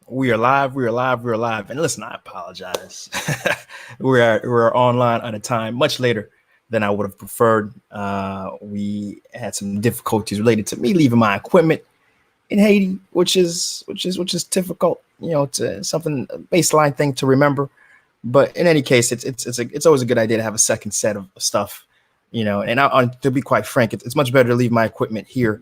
We are live. We are live. We are live. And listen, I apologize. we're online at a time much later than I would have preferred. We had some difficulties related to me leaving my equipment in Haiti, which is difficult. You know, it's something a baseline thing to remember. But in any case, it's always a good idea to have a second set of stuff. You know, and to be quite frank, it's much better to leave my equipment here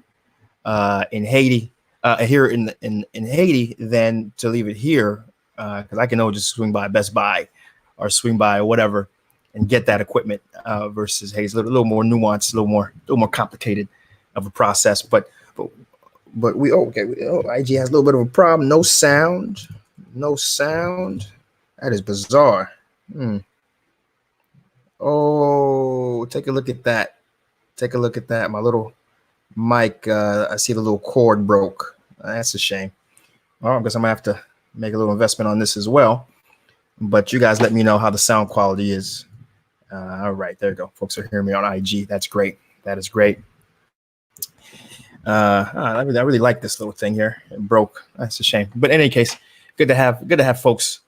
in Haiti. Here in Haiti than to leave it here because I can always just swing by Best Buy or swing by whatever and get that equipment versus Haiti's a little more nuanced, a little more complicated of a process. But we IG has a little bit of a problem. No sound. That is bizarre. Oh, take a look at that. My little mic. I see the little cord broke. That's a shame. Well, I guess I'm gonna have to make a little investment on this as well. But you guys let me know how the sound quality is. All right, there you go. Folks are hearing me on IG. That's great. That is great. I really like this little thing here. It broke. That's a shame. But in any case, good to have folks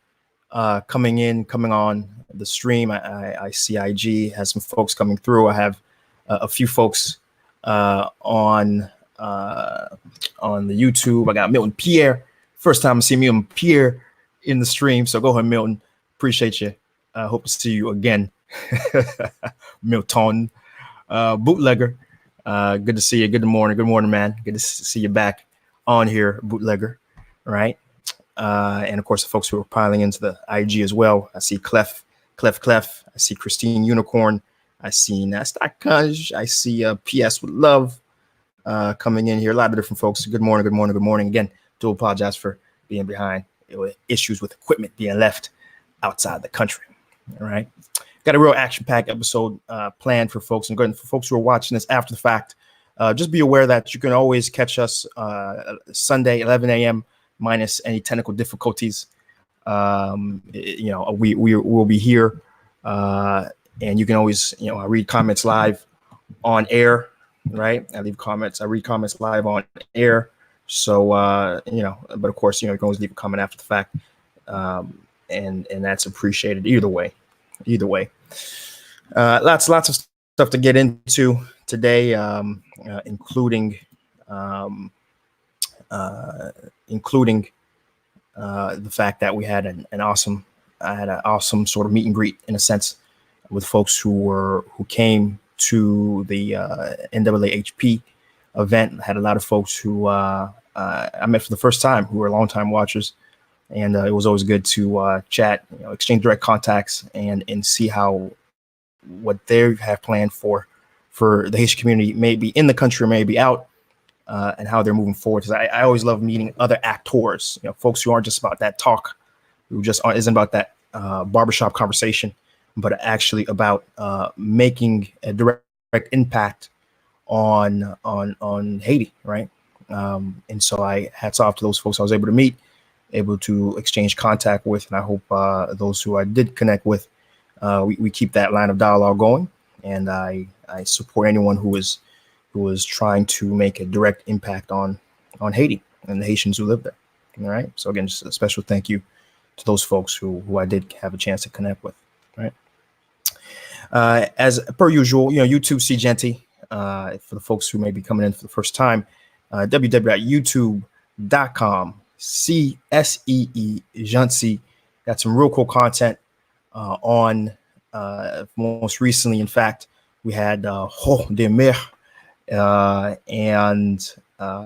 coming on the stream. I see IG has some folks coming through. I have a few folks on the YouTube. I got Milton Pierre. First time I see Milton Pierre in the stream. So go ahead, Milton. Appreciate you. Hope to see you again. Milton. Bootlegger. Good to see you. Good morning, man. Good to see you back on here, Bootlegger. Right. And of course, the folks who are piling into the IG as well. I see Clef. I see Christine Unicorn. I see Nasdaq Kunj. I see PS with Love coming in here. A lot of different folks. Good morning. Again, do apologize for being behind with issues with equipment being left outside the country. All right. Got a real action-packed episode planned for folks. And for folks who are watching this after the fact, just be aware that you can always catch us Sunday, 11 a.m. minus any technical difficulties. We will be here. And you can always, I read comments live on air, right? I read comments live on air. So, but of course, you can always leave a comment after the fact. And that's appreciated either way. Lots of stuff to get into today, including the fact that we had an awesome sort of meet and greet in a sense with folks who came to the NAAHP event. I had a lot of folks who I met for the first time who were longtime watchers, and it was always good to chat, exchange direct contacts, and see what they have planned for the Haitian community, maybe in the country or maybe out, and how they're moving forward. Because I always love meeting other actors, folks who aren't just about that talk, who just isn't about that barbershop conversation, but actually about making a direct impact on Haiti, right? And so hats off to those folks I was able to meet, able to exchange contact with, and I hope those who I did connect with, we keep that line of dialogue going. And I support anyone who is trying to make a direct impact on Haiti and the Haitians who live there. All right. So again, just a special thank you to those folks who I did have a chance to connect with. Right. As per usual, YouTube Seejeanty, for the folks who may be coming in for the first time, www.youtube.com, Seejeanty. Got some real cool content on. Most recently, in fact, we had de mer, and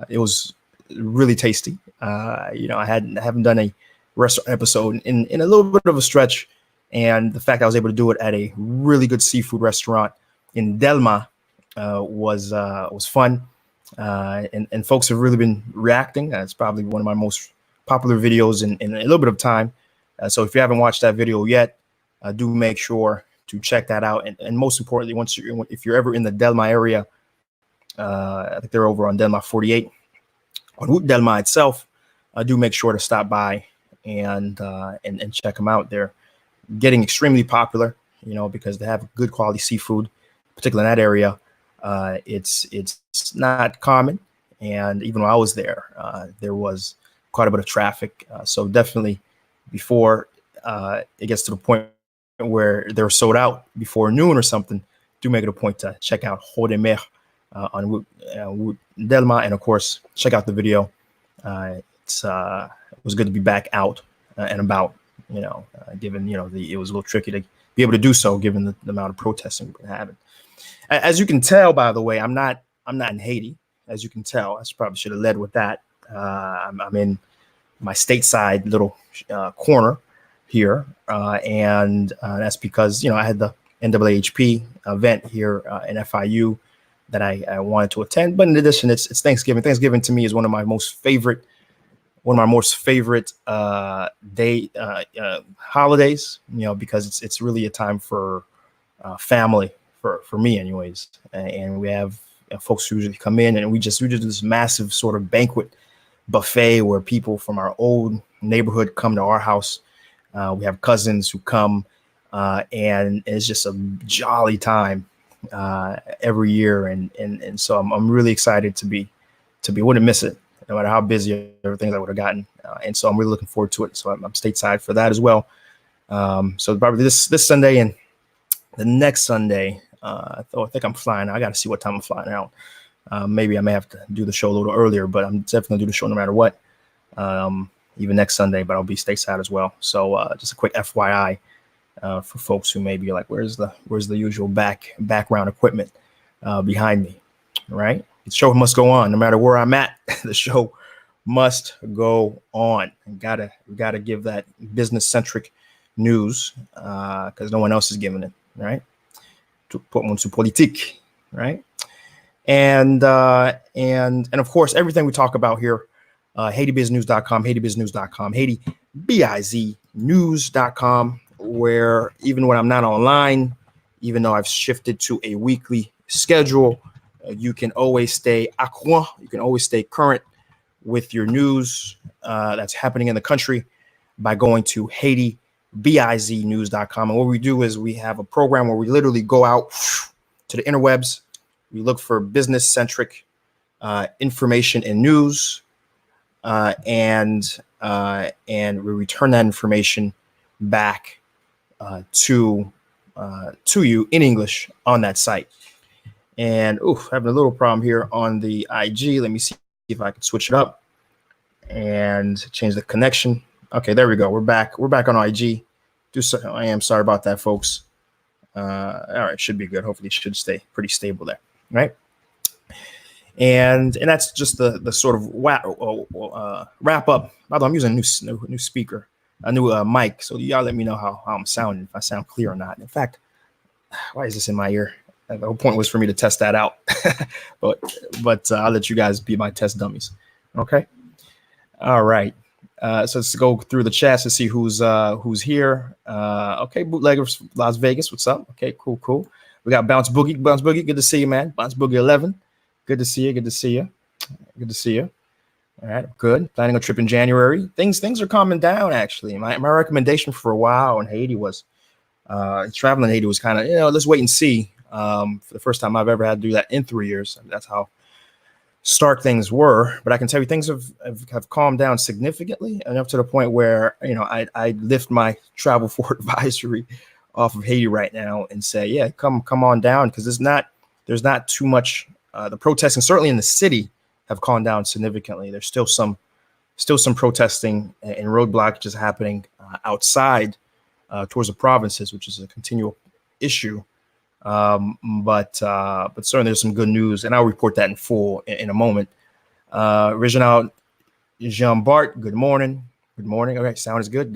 it was really tasty. I haven't done a restaurant episode in a little bit of a stretch, and the fact I was able to do it at a really good seafood restaurant in Delma was fun, and folks have really been reacting. It's probably one of my most popular videos in a little bit of time. So if you haven't watched that video yet, do make sure to check that out. And most importantly, if you're ever in the Delma area, I think they're over on Delma 48 on Route Delma itself. Do make sure to stop by and check them out. They're getting extremely popular, because they have good quality seafood, particularly in that area. It's not common, and even when I was there, there was quite a bit of traffic. So definitely before it gets to the point where they're sold out before noon or something, do make it a point to check out Rodemer on Route Delma, and of course check out the video. It was good to be back out and about. Given it was a little tricky to be able to do so given the amount of protesting we've been having. As you can tell, by the way, I'm not in Haiti. As you can tell, I probably should have led with that. I'm in my stateside little corner here, and that's because I had the NAAHP event here in FIU that I wanted to attend. But in addition, it's Thanksgiving. Thanksgiving to me is one of my most favorite holidays. Because it's really a time for family for me, anyways. And we have folks who usually come in, and we just do this massive sort of banquet buffet where people from our old neighborhood come to our house. We have cousins who come, and it's just a jolly time every year, and so I'm really excited to be wouldn't miss it no matter how busy everything I would have gotten, and so I'm really looking forward to it. So I'm stateside for that as well. So probably this Sunday and the next Sunday. I think I'm flying. I got to see what time I'm flying out. Maybe I may have to do the show a little earlier, but I'm definitely do the show no matter what. Even next Sunday, but I'll be stateside as well. So just a quick FYI for folks who may be like, where's the usual background equipment behind me, right? The show must go on no matter where I'm at. The show must go on. We gotta give that business centric news because no one else is giving it, right? To put into politique, right? And of course, everything we talk about here, HaitiBizNews.com, HaitiBizNews.com, HaitiBizNews.com, where even when I'm not online, even though I've shifted to a weekly schedule, you can always stay à courant. You can always stay current with your news that's happening in the country by going to HaitiBizNews.com. And what we do is we have a program where we literally go out to the interwebs. We look for business-centric information and news, and we return that information back to you in English on that site. And having a little problem here on the IG. Let me see if I can switch it up and change the connection. Okay, there we go. We're back. We're back on IG. I am sorry about that, folks. All right, should be good. Hopefully, it should stay pretty stable there, right? And that's just the sort of wrap up. By the way, I'm using a new speaker, a new mic. So y'all let me know how I'm sounding, if I sound clear or not. In fact, why is this in my ear? The whole point was for me to test that out, but I'll let you guys be my test dummies. Okay. All right. So let's go through the chats to see who's here. Okay, Bootleggers Las Vegas, what's up? Okay, cool. We got Bounce Boogie, good to see you, man. Bounce Boogie 11, good to see you. All right, good. Planning a trip in January. Things are calming down actually. My recommendation for a while in Haiti was traveling in Haiti was kind of let's wait and see. For the first time I've ever had to do that in 3 years. That's how stark things were, but I can tell you things have calmed down significantly, enough to the point where I lift my travel for advisory off of Haiti right now and say, yeah, come on down, because there's not too much. The protesting certainly in the city have calmed down significantly. There's still some protesting and roadblocks happening outside towards the provinces, which is a continual issue. But certainly there's some good news, and I'll report that in full in a moment. Reginald Jean Bart, good morning. Okay, sound is good.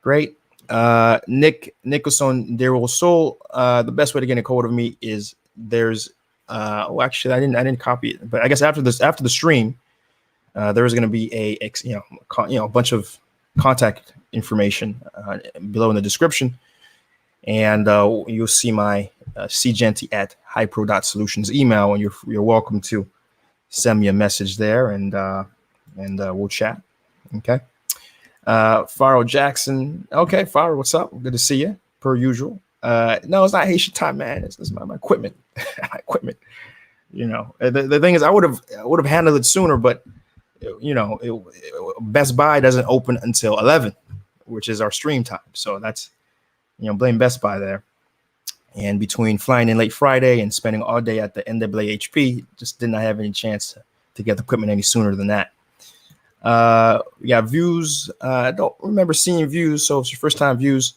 Great. Nick Nicholson Derosol. The best way to get a hold of me is there's actually I didn't copy it, but I guess after the stream, there is going to be a bunch of contact information below in the description. And you'll see my Seejeanty at hypro.solutions email, and you're welcome to send me a message there, and we'll chat. Okay. Faro Jackson. Okay, Faro, what's up? Good to see you, per usual. No, it's not Haitian time, man. It's my equipment. My equipment. The thing is, I would have handled it sooner, but Best Buy doesn't open until 11, which is our stream time. So that's, blame Best Buy there. And between flying in late Friday and spending all day at the NAAHP, just did not have any chance to get the equipment any sooner than that. We got views. I don't remember seeing views. So if it's your first time, views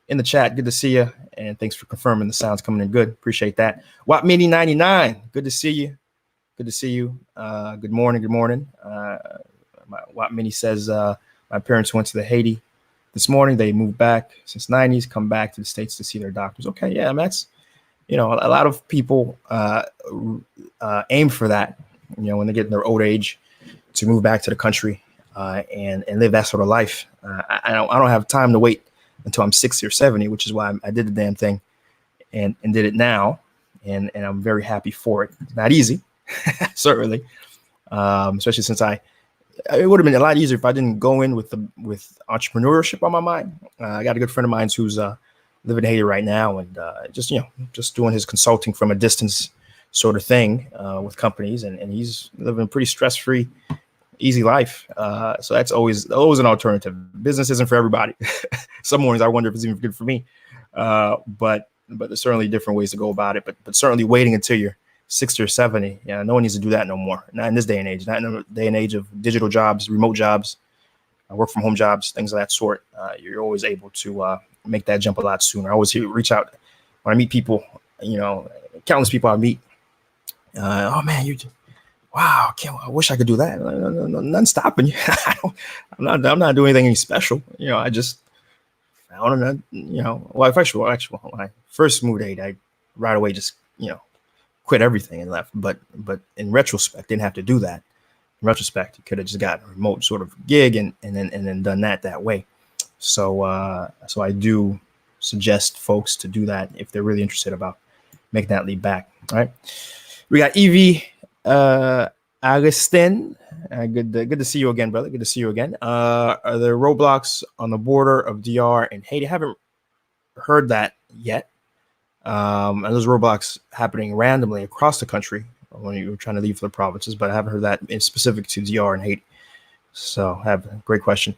in the chat, good to see you. And thanks for confirming the sound's coming in good. Appreciate that. Watt Mini 99, good to see you. Good to see you. Good morning. Good morning. Watt Mini says, my parents went to the Haiti this morning. They moved back since 90s, come back to the States to see their doctors. Okay. Yeah. That's, a lot of people aim for that, when they get in their old age to move back to the country and live that sort of life. I don't have time to wait until I'm 60 or 70, which is why I did the damn thing and did it now. And I'm very happy for it. It's not easy, certainly, especially since it would have been a lot easier if I didn't go in with entrepreneurship on my mind. I got a good friend of mine who's living in Haiti right now, and just doing his consulting from a distance sort of thing with companies, and he's living a pretty stress-free, easy life. So that's always an alternative. Business isn't for everybody. Some mornings I wonder if it's even good for me, but there's certainly different ways to go about it. But certainly waiting until you're 60 or 70, no one needs to do that no more. Not in this day and age. Not in the day and age of digital jobs, remote jobs, work from home jobs, things of that sort. You're always able to make that jump a lot sooner. I always reach out when I meet people. Countless people I meet. Oh man, wow! I wish I could do that. No, nothing stopping you. I'm not doing anything special. I just found Well, actually, when I first moved to Haiti, I right away just quit everything and left. But in retrospect, didn't have to do that. In retrospect, you could have just got a remote sort of gig and then done that way. So I do suggest folks to do that if they're really interested about making that leap back. All right. We got Evie Agustin. Good to see you again, brother. Good to see you again. Are there roadblocks on the border of DR and Haiti? I haven't heard that yet. And those roadblocks happening randomly across the country when you're trying to leave for the provinces, but I haven't heard that in specific to DR and Haiti. So I have a great question.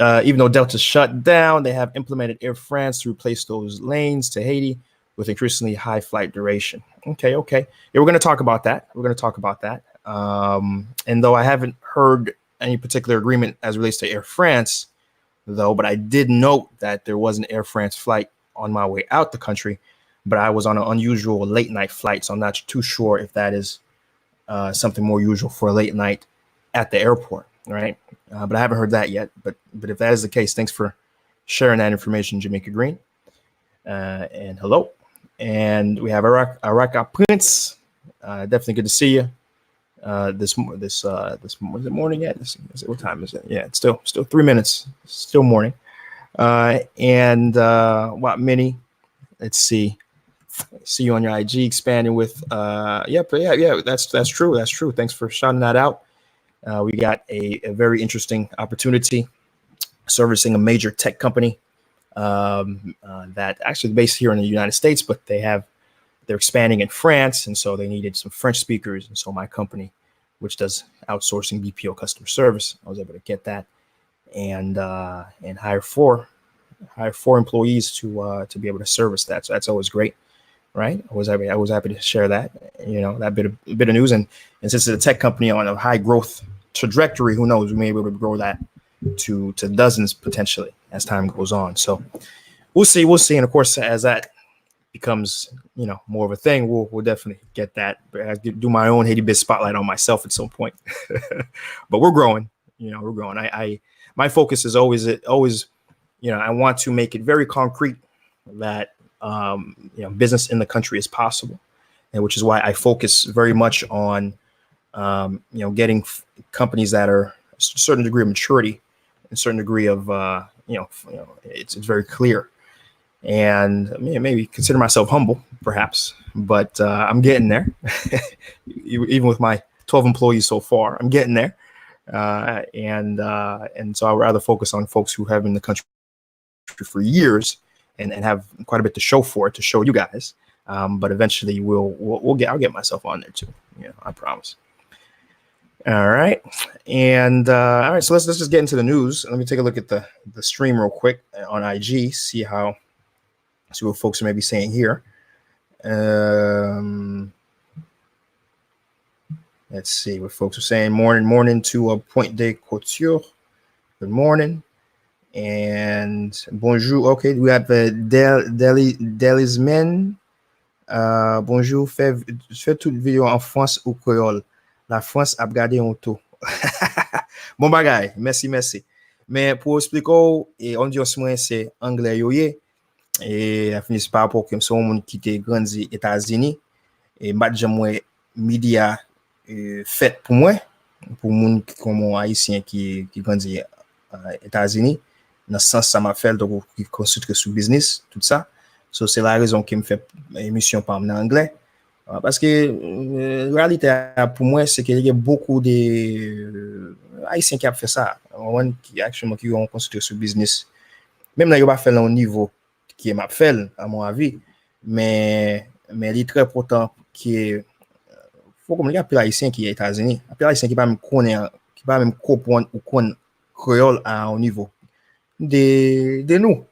Even though Delta shut down, they have implemented Air France to replace those lanes to Haiti with increasingly high flight duration. Okay. Yeah, we're going to talk about that. And though I haven't heard any particular agreement as it relates to Air France, though, but I did note that there was an Air France flight on my way out the country, but I was on an unusual late night flight. So I'm not too sure if that is something more usual for a late night at the airport. Right. But I haven't heard that yet. But if that is the case, thanks for sharing that information, Jamaica Green. And hello. And we have Araka Prince. Definitely good to see you. This morning yet? What time is it? Yeah, it's still 3 minutes. Still morning. And Watt Mini. Let's see. See you on your IG expanding with. Yeah. That's true. That's true. Thanks for shouting that out. We got a very interesting opportunity servicing a major tech company that actually based here in the United States, but they're expanding in France. And so they needed some French speakers. And so my company, which does outsourcing BPO customer service, I was able to get that and hire four employees to be able to service that. So that's always great. Right. I was happy to share that, that bit of news. And since it's a tech company on a high growth trajectory, who knows, we may be able to grow that to dozens potentially as time goes on. So we'll see. And of course, as that becomes, more of a thing, we'll definitely get that. But I do my own Haiti Biz spotlight on myself at some point. But we're growing. We're growing. My focus is always, I want to make it very concrete that business in the country is possible, and which is why I focus very much on getting companies that are a certain degree of maturity, a certain degree of it's very clear, and maybe consider myself humble, perhaps, but I'm getting there. Even with my 12 employees so far, I'm getting there, and so I'd rather focus on folks who have been in the country for years. And have quite a bit to show you guys. But eventually I'll get myself on there too. I promise. All right. And all right, so let's just get into the news. Let me take a look at the stream real quick on IG, see what folks are maybe saying here. Let's see what folks are saying. Morning to a Point de Couture. Good morning. And bonjour. Okay, we have Delismen. Bonjour. Fais toute vidéo en France ou créole. La France a gardé un tout. Bon bagay, merci. Mais pour expliquer, et on dit aussi moi c'est anglais yoye, et à finir par rapport comme son monde qui était grandi États-Unis, et madame moi média fait pour moi, pour monde comme haïtien qui grandi États-Unis, dans ce sens ça m'a fait donc qui concentre sur business, tout ça. So, c'est la raison qui me fait émission par en anglais. Parce que la réalité pour moi, c'est qu'il y a beaucoup de Haïtiens qui ont fait ça, qui ont concentré sur business. Même là, ils n'ont pas fait au niveau qui est ma fait, à mon avis. Mais il est très important qu'il faut comme il y a plus Haïtiens qui est aux États-Unis. Il y a Haïtiens qui ne pas même comprendre ou connaître créole à un niveau de nous.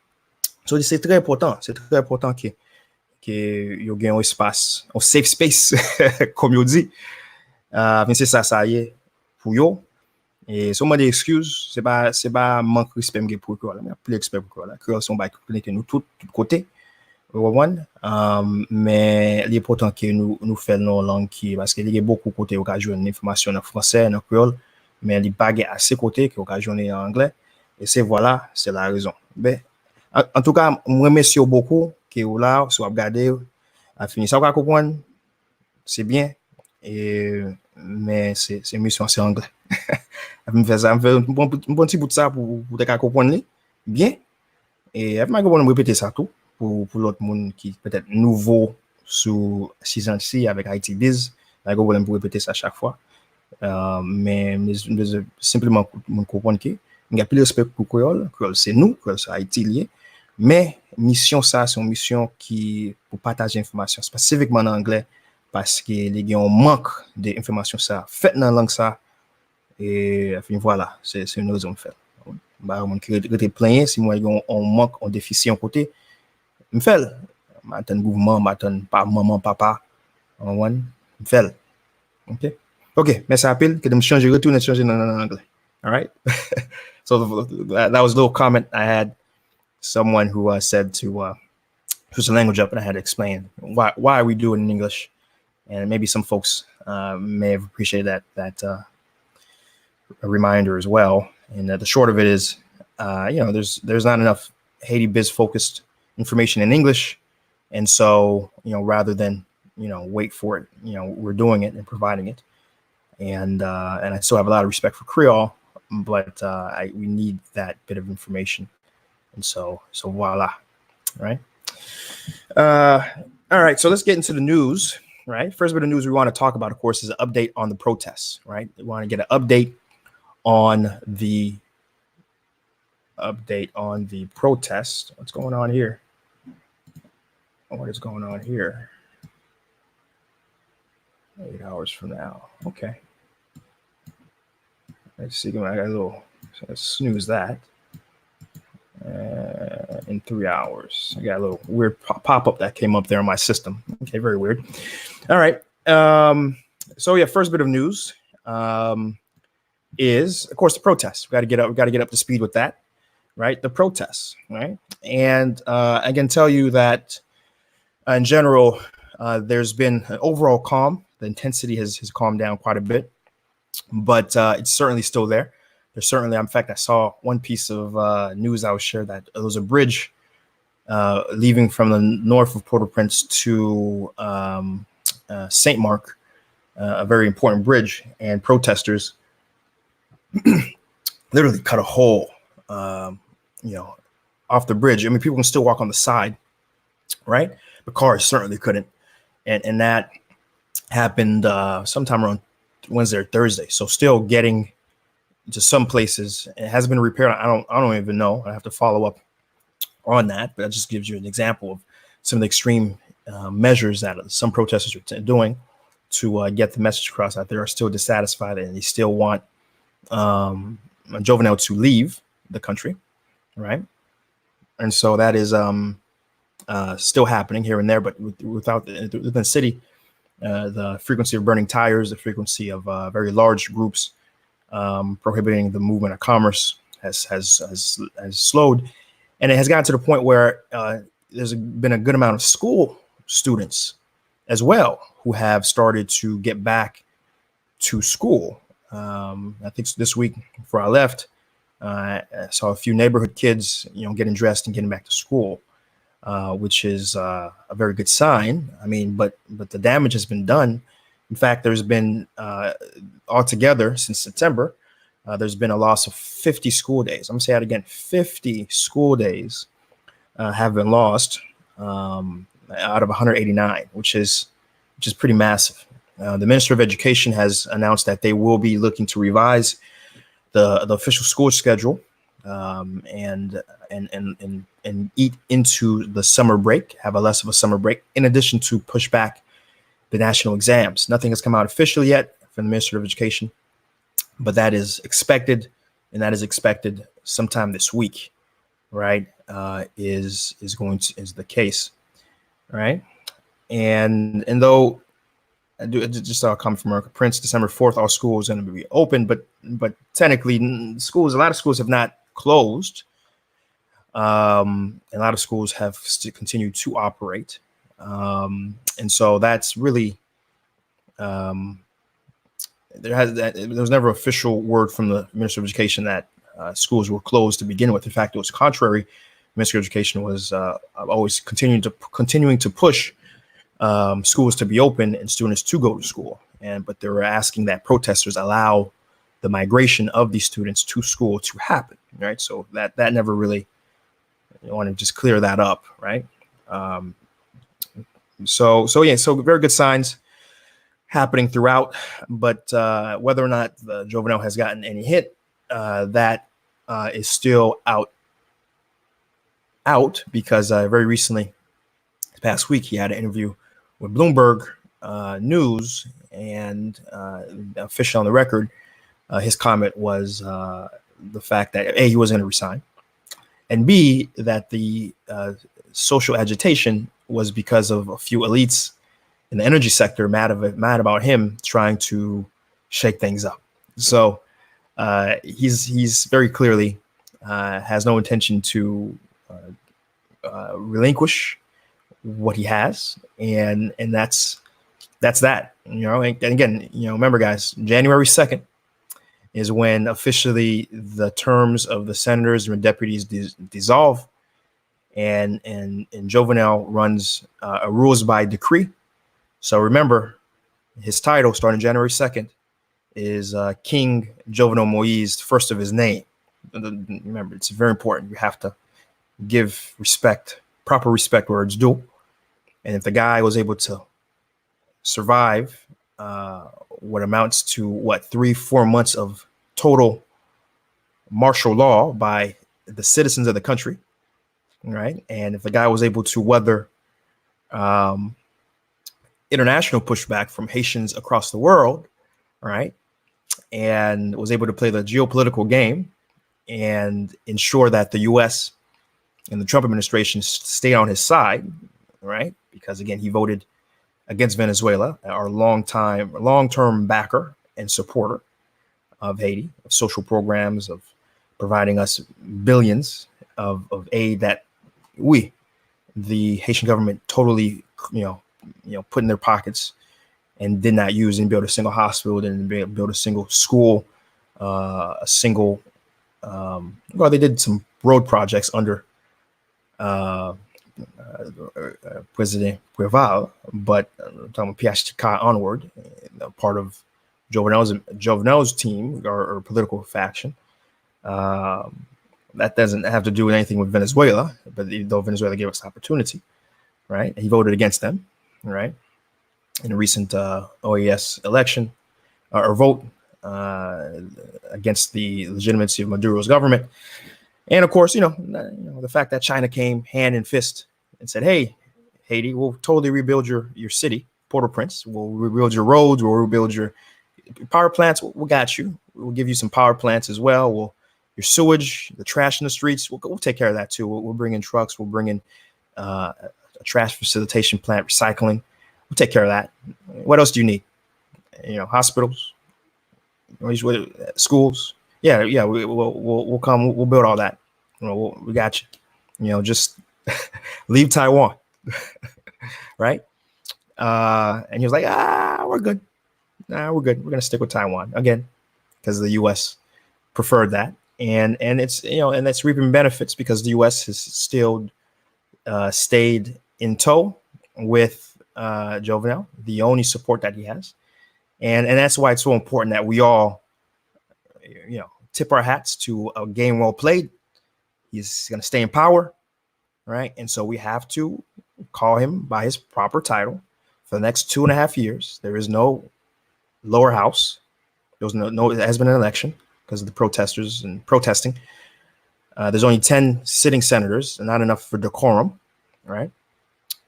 So, c'est très important. C'est très important que il y a un espace, un safe space, comme on dit. Mais c'est ça y est, pour eux. Et sûrement des excuses, c'est pas manque de respect pour eux, mais plus d'expert pour eux. Eux sont connectés nous tous côtés. Mais l'important que nous faisons nos langues parce qu'il y a beaucoup de côtés où on joue une information en français, en créole, mais les baguettes à ces côtés qui ont joué en anglais. Et c'est la raison. Mais, en tout cas, je remercie beaucoup que vous là, si vous regardez, à finir ça, vous comprendre, c'est bien. Mais c'est mission, c'est anglais. Je me fais un bon petit bout de ça pour te comprendre bien. Et je vais répéter ça tout pour l'autre monde qui peut-être nouveau sur Seejeanty avec Haiti Biz. Je vais répéter ça chaque fois. Mais simplement comprendre que il y a plus de respect pour Créole. Créole, c'est nous, Créole, c'est Haïti lié. Mais mission, ça, c'est une mission qui pour partager l'information, spécifiquement en anglais, parce que les gens manque d'informations, ça, fait dans la langue, ça. Et voilà, c'est une raison de faire. Bah, on crée plein, si moi, on manque, on déficit en côté, je fais. Maintenant, gouvernement, maintenant, pas maman, papa, on fait. OK, mais ça appelle que de me changer, retourner changer en anglais. All right. So that was a little comment I had. Someone who said to switch the language up, and I had to explain why we do it in English, and maybe some folks may have appreciated that a reminder as well. And the short of it is, there's not enough Haiti biz focused information in English, and so rather than wait for it, we're doing it and providing it, and I still have a lot of respect for Creole, but we need that bit of information. And so voila, right? All right, so let's get into the news, right? First bit of news we want to talk about, of course, is an update on the protests, right? We want to get an update on the protest. What's going on here? What is going on here? 8 hours from now. Okay. Let's see. I got a little. So let's snooze that. In 3 hours. I got a little weird pop-up that came up there on my system. Okay, very weird. All right. So yeah, first bit of news is, of course, the protests. We got to get up to speed with that, right? The protests, right? And I can tell you that in general, there's been an overall calm. The intensity has calmed down quite a bit, but it's certainly still there. There's certainly, in fact, I saw one piece of news I was shared that there was a bridge leaving from the north of Port-au-Prince to St. Mark, a very important bridge, and protesters literally cut a hole, off the bridge. I mean, people can still walk on the side, right? But cars certainly couldn't, and that happened sometime around Wednesday or Thursday. So still getting to some places. It hasn't been repaired. I don't even know. I have to follow up on that, but that just gives you an example of some of the extreme measures that some protesters are doing to get the message across that they are still dissatisfied and they still want Jovenel to leave the country, right? And so that is still happening here and there, but within the city, the frequency of burning tires, the frequency of very large groups prohibiting the movement of commerce has slowed, and it has gotten to the point where there's been a good amount of school students as well who have started to get back to school. I think this week before I left, I saw a few neighborhood kids, getting dressed and getting back to school, which is a very good sign. I mean, but the damage has been done. In fact, there's been altogether since September, there's been a loss of 50 school days. I'm gonna say that again: 50 school days have been lost out of 189, which is pretty massive. The Minister of Education has announced that they will be looking to revise the official school schedule and eat into the summer break, have a less of a summer break, in addition to push back the national exams. Nothing has come out officially yet from the Minister of Education, but that is expected, and that is expected sometime this week, right? Is the case, right? And though I just saw a comment from America Prince, December 4th, all schools are going to be open, but technically a lot of schools have not closed. A lot of schools have continued to operate. And so that's really, there was never official word from the Minister of Education that schools were closed to begin with. In fact, it was contrary. The Minister of Education was always continuing to push schools to be open and students to go to school. But they were asking that protesters allow the migration of these students to school to happen, right? So that never really, want to just clear that up, right? So very good signs happening throughout, but whether or not the Jovenel has gotten any hit, that is still out because very recently, this past week, he had an interview with Bloomberg News, and official on the record, his comment was the fact that A, he wasn't going to resign, and B, that the social agitation was because of a few elites in the energy sector mad about him trying to shake things up. So he's very clearly has no intention to relinquish what he has, and that's that. And again, remember, guys, January 2nd is when officially the terms of the senators and deputies dissolve, and Jovenel runs rules by decree. So remember, his title starting January 2nd is King Jovenel Moise, first of his name. Remember, it's very important. You have to give proper respect where it's due. And if the guy was able to survive what amounts to 3-4 months of total martial law by the citizens of the country, right? And if the guy was able to weather international pushback from Haitians across the world, right, and was able to play the geopolitical game and ensure that the U.S. and the Trump administration stay on his side, right? Because again, he voted against Venezuela, our long-term backer and supporter of Haiti, of social programs, of providing us billions of aid that the Haitian government totally, put in their pockets and did not use, and build a single hospital, didn't build a single school, they did some road projects under President Preval, but I'm talking about PHTK onward, part of Jovenel's team or political faction. That doesn't have to do with anything with Venezuela, but though Venezuela gave us the opportunity, right? He voted against them, right? In a recent OAS election or vote against the legitimacy of Maduro's government. And of course, the fact that China came hand and fist and said, "Hey, Haiti, we'll totally rebuild your city, Port-au-Prince. We'll rebuild your roads. We'll rebuild your power plants. We got you. We'll give you some power plants as well. Your sewage, the trash in the streets, we'll take care of that too. We'll bring in trucks. We'll bring in a trash facilitation plant, recycling. We'll take care of that. What else do you need? Hospitals, schools. Yeah. We'll come. We'll build all that. We got you. Just leave Taiwan, right? And he was like, we're good. We're good. We're gonna stick with Taiwan again because the U.S. preferred that, and it's and that's reaping benefits because the U.S. has still stayed in tow with Jovenel, the only support that he has, and that's why it's so important that we all tip our hats to a game well played. He's gonna stay in power, right? And so we have to call him by his proper title for the next 2.5 years. There is no lower house. There was no it has been an election because of the protesters and protesting. There's only 10 sitting senators and not enough for decorum, right?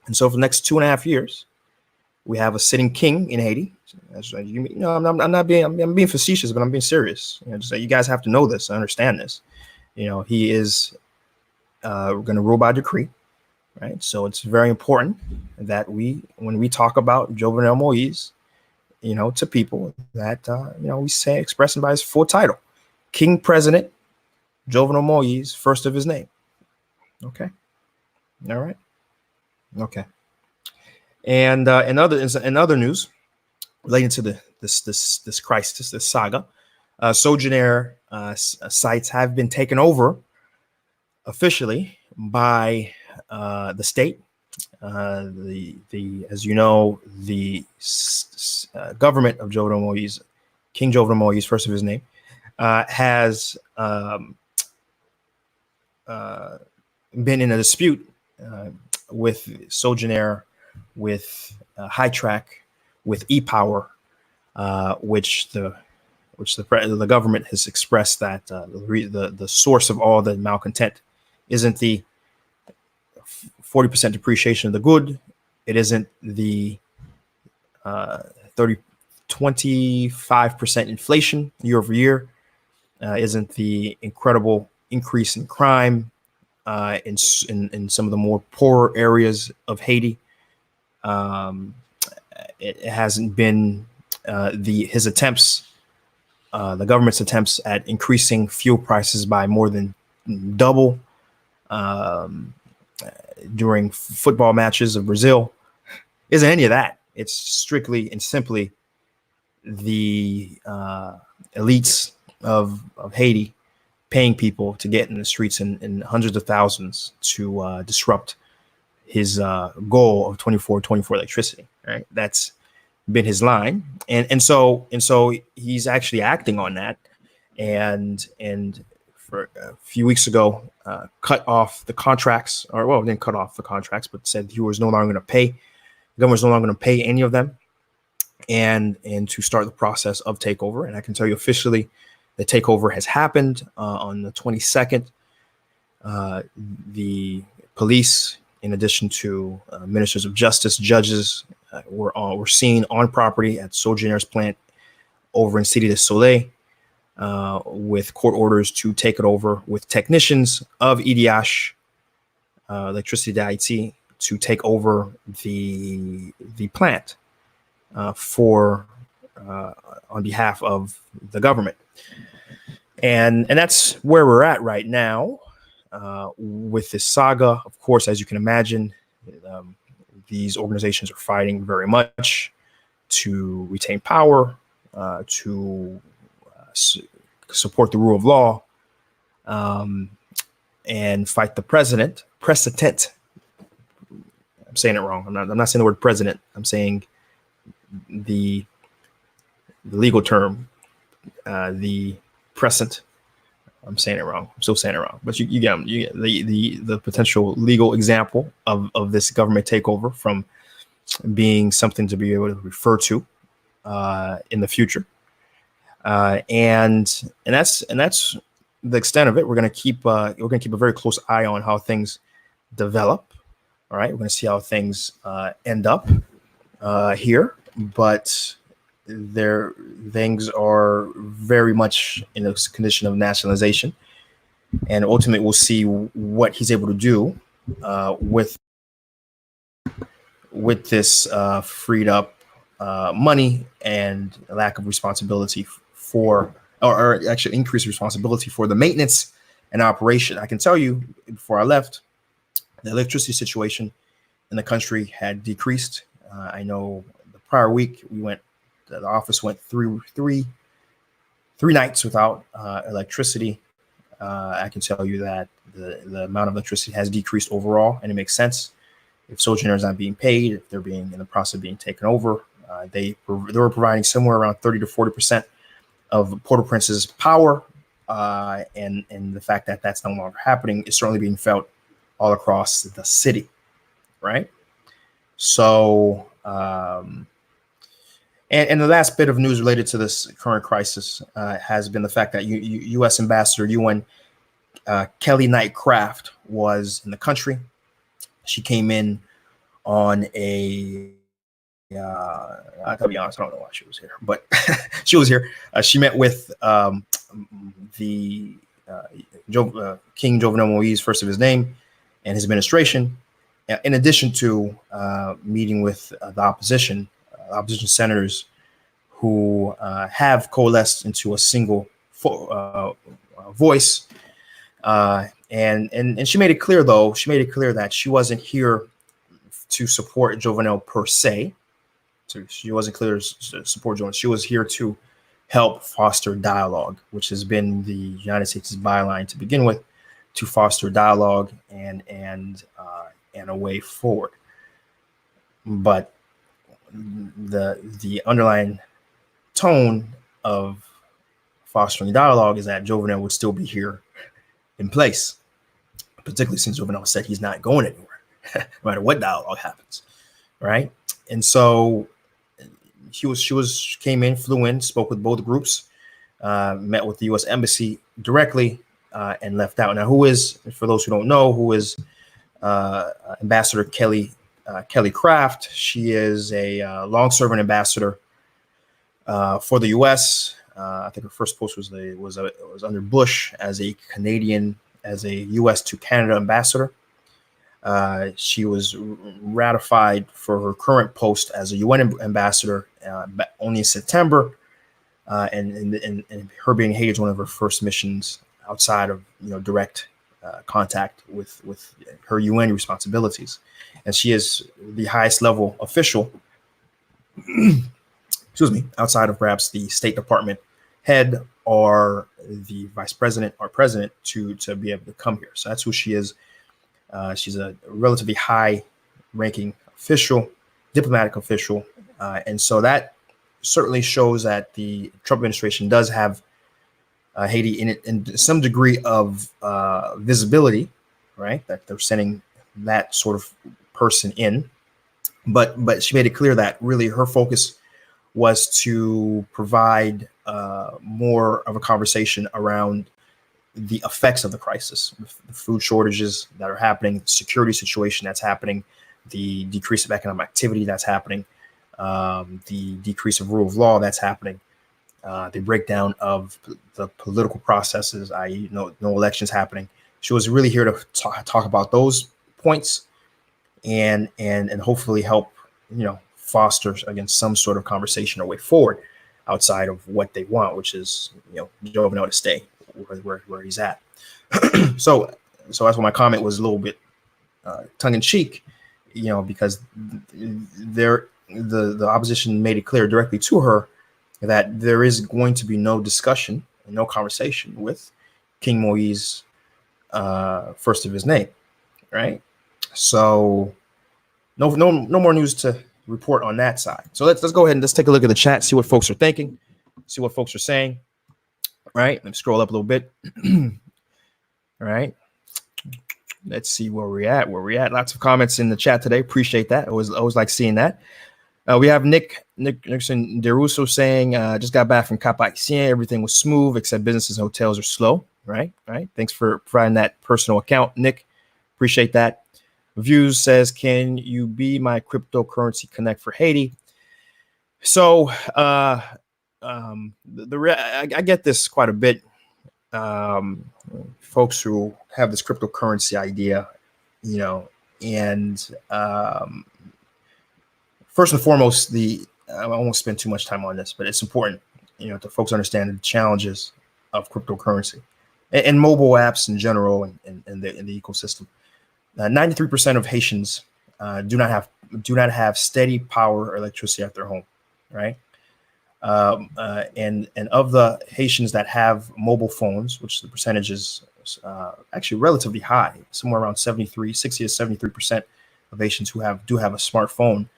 And so for the next 2.5 years, we have a sitting king in Haiti. I'm being facetious, but I'm being serious. You guys have to know this, understand this. He is going to rule by decree, right? So it's very important that when we talk about Jovenel Moise, to people that, we say express him by his full title, King President Jovenel Moise, first of his name. Okay. All right. Okay. And in other news relating to this crisis, this saga, Sojourner sites have been taken over officially by the state. As you know, the government of Jovenel Moise, King Jovenel Moise, first of his name, has been in a dispute with Sojourner, with High Track, with E-Power, which the government has expressed that the source of all the malcontent isn't the 40% depreciation of the good. It isn't the 25% inflation year over year. Isn't the incredible increase in crime in some of the more poorer areas of Haiti. It hasn't been his attempts, the government's attempts at increasing fuel prices by more than double during football matches of Brazil. Isn't any of that. It's strictly and simply the elites of Haiti paying people to get in the streets in hundreds of thousands to disrupt his goal of 24/24 electricity. Right, that's been his line, and so he's actually acting on that, and for a few weeks ago, cut off the contracts, didn't cut off the contracts, but said he was no longer going to pay. The government was no longer going to pay any of them, and to start the process of takeover. And I can tell you officially, the takeover has happened on the 22nd. The police, in addition to ministers of justice, judges, were seen on property at Sojourner's plant over in Cité du Soleil, with court orders to take it over, with technicians of EDH, Electricité d'Haïti, to take over the plant on behalf of the government. And that's where we're at right now with this saga. Of course, as you can imagine, these organizations are fighting very much to retain power, to support the rule of law, and fight the precedent. I'm saying it wrong. I'm not saying the word president. I'm saying the legal term, the precedent. I'm saying it wrong. I'm still saying it wrong. But you get them. You get the potential legal example of this government takeover from being something to be able to refer to in the future. And that's the extent of it. We're gonna keep a very close eye on how things develop. All right, we're gonna see how things end up. here, but there things are very much in a condition of nationalization, and ultimately we'll see what he's able to do with this freed up money and lack of responsibility for, or actually increased responsibility for the maintenance and operation. I can tell you before I left, the electricity situation in the country had decreased. I know the prior week the office went through three nights without electricity. I can tell you that the amount of electricity has decreased overall, and it makes sense. If Sojourners not being paid, if they're being in the process of being taken over, they were providing somewhere around 30 to 40% of Port-au-Prince's power, and the fact that that's no longer happening is certainly being felt all across the city, right? So, and the last bit of news related to this current crisis has been the fact that U.S. Ambassador UN Kelly Knight Craft was in the country. She came in on a I gotta be honest, I don't know why she was here, but she was here. She met with the King Jovenel Moise, first of his name, and his administration, in addition to meeting with the opposition senators who have coalesced into a single voice. And she made it clear, though, that she wasn't here to support Jovenel per se. So she wasn't clear to support Jovenel. She was here to help foster dialogue, which has been the United States' byline to begin with, to foster dialogue and a way forward. But the underlying tone of fostering dialogue is that Jovenel would still be here in place, particularly since Jovenel said he's not going anywhere, no matter what dialogue happens, right? And so she came in, flew in, spoke with both groups, met with the U.S. Embassy directly, and left out. Now, for those who don't know, who is Ambassador Kelly Craft? She is a long-serving ambassador for the U.S. I think her first post was under Bush as a U.S. to Canada ambassador. She was ratified for her current post as a UN ambassador only in September, and her being Haiti is one of her first missions outside of direct contact with her UN responsibilities, and she is the highest level official. Excuse me, outside of perhaps the State Department head or the vice president or president to be able to come here. So that's who she is. She's a relatively high-ranking official, diplomatic official, and so that certainly shows that the Trump administration does have Haiti in some degree of visibility, right? That they're sending that sort of person in, but she made it clear that really her focus was to provide more of a conversation around the effects of the crisis, the food shortages that are happening, the security situation that's happening, the decrease of economic activity that's happening, the decrease of rule of law that's happening, the breakdown of the political processes, i.e. no elections happening. She was really here to talk about those points and hopefully help, foster against some sort of conversation or way forward outside of what they want, which is, Jovenel to stay where he's at. So that's why my comment was a little bit tongue in cheek, because the opposition made it clear directly to her that there is going to be no discussion and no conversation with King Moise, first of his name, right? So no more news to report on that side. So let's go ahead and let's take a look at the chat, see what folks are thinking, see what folks are saying. Right, let me scroll up a little bit. All right, let's see where we're at. Lots of comments in the chat today. Appreciate that. I always like seeing that. We have Nick Nixon DeRusso saying, just got back from Cap Haitien. Everything was smooth except businesses and hotels are slow. Right. Thanks for providing that personal account, Nick. Appreciate that. Views says, can you be my cryptocurrency connect for Haiti? So I get this quite a bit. Folks who have this cryptocurrency idea, you know, and first and foremost, I won't spend too much time on this, but it's important, you know, to folks understand the challenges of cryptocurrency and mobile apps in general, and in the ecosystem. 93% of Haitians do not have steady power or electricity at their home, right? And of the Haitians that have mobile phones, which the percentage is actually relatively high, somewhere around 60 to 73% of Haitians who do have a smartphone.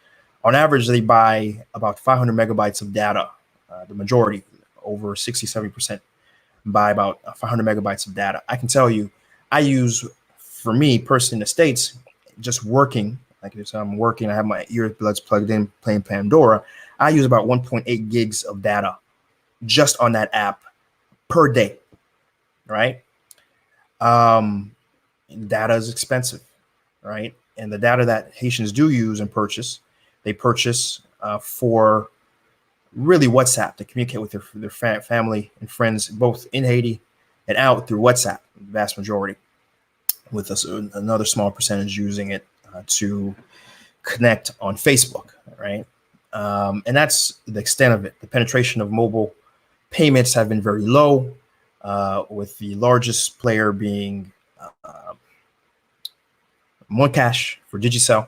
On average, they buy about 500 megabytes of data. The majority, over 60, 70%, buy about 500 megabytes of data. I can tell you, I use, for me personally in the States, just working, like if I'm working, I have my earbuds plugged in, playing Pandora, I use about 1.8 gigs of data just on that app per day, right? Data is expensive, right? And the data that Haitians do use and purchase, they purchase for really WhatsApp to communicate with their family and friends, both in Haiti and out through WhatsApp, the vast majority, with another small percentage using it to connect on Facebook, right? And that's the extent of it. The penetration of mobile payments have been very low, with the largest player being Moncash for Digicel.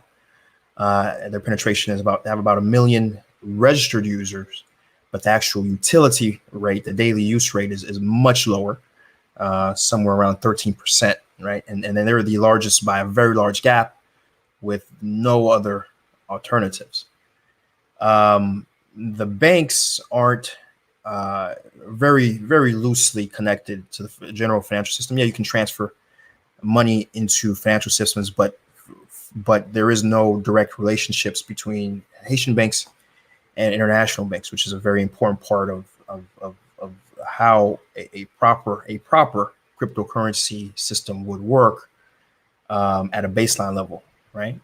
Their penetration is they have about 1 million registered users, but the actual utility rate, the daily use rate is much lower, somewhere around 13%, right? And then they're the largest by a very large gap with no other alternatives. The banks aren't very, very loosely connected to the general financial system. Yeah, you can transfer money into financial systems, but there is no direct relationships between Haitian banks and international banks, which is a very important part of how a proper cryptocurrency system would work at a baseline level, right?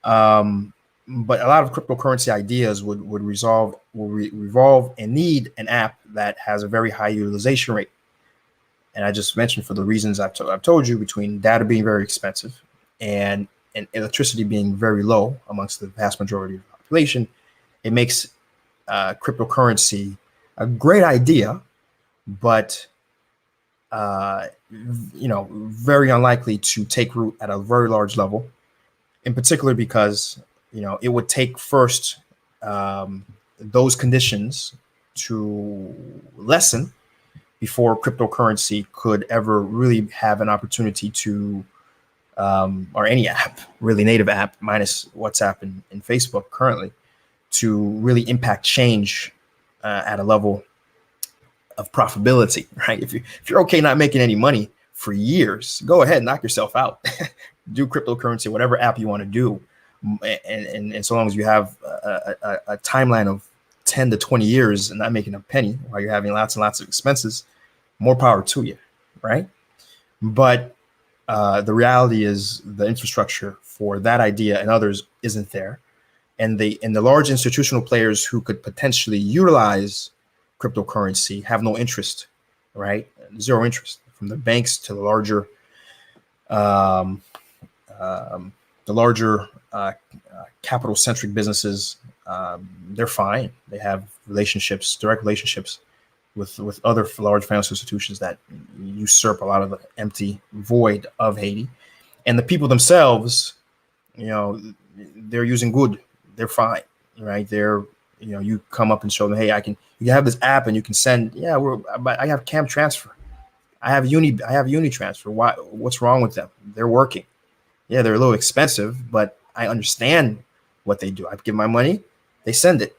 But a lot of cryptocurrency ideas would revolve and need an app that has a very high utilization rate. And I just mentioned, for the reasons I've told you, between data being very expensive and electricity being very low amongst the vast majority of the population, it makes cryptocurrency a great idea, but very unlikely to take root at a very large level. In particular, because it would take first those conditions to lessen before cryptocurrency could ever really have an opportunity to, or any app, really native app, minus WhatsApp and Facebook currently, to really impact change at a level of profitability, right? If you're okay not making any money for years, go ahead, knock yourself out. Do cryptocurrency, whatever app you want to do. And so long as you have a timeline of 10 to 20 years and not making a penny while you're having lots and lots of expenses, more power to you, right? But the reality is the infrastructure for that idea and others isn't there. And the large institutional players who could potentially utilize cryptocurrency have no interest, right? Zero interest, from the banks to the larger capital-centric businesses. They're fine. They have direct relationships with other large financial institutions that usurp a lot of the empty void of Haiti. And the people themselves, they're using good. They're fine, right? You come up and show them, hey, you have this app and you can send. Yeah, I have Cam Transfer. I have Uni Transfer. What's wrong with them? They're working. Yeah, they're a little expensive, but I understand what they do. I give my money, they send it.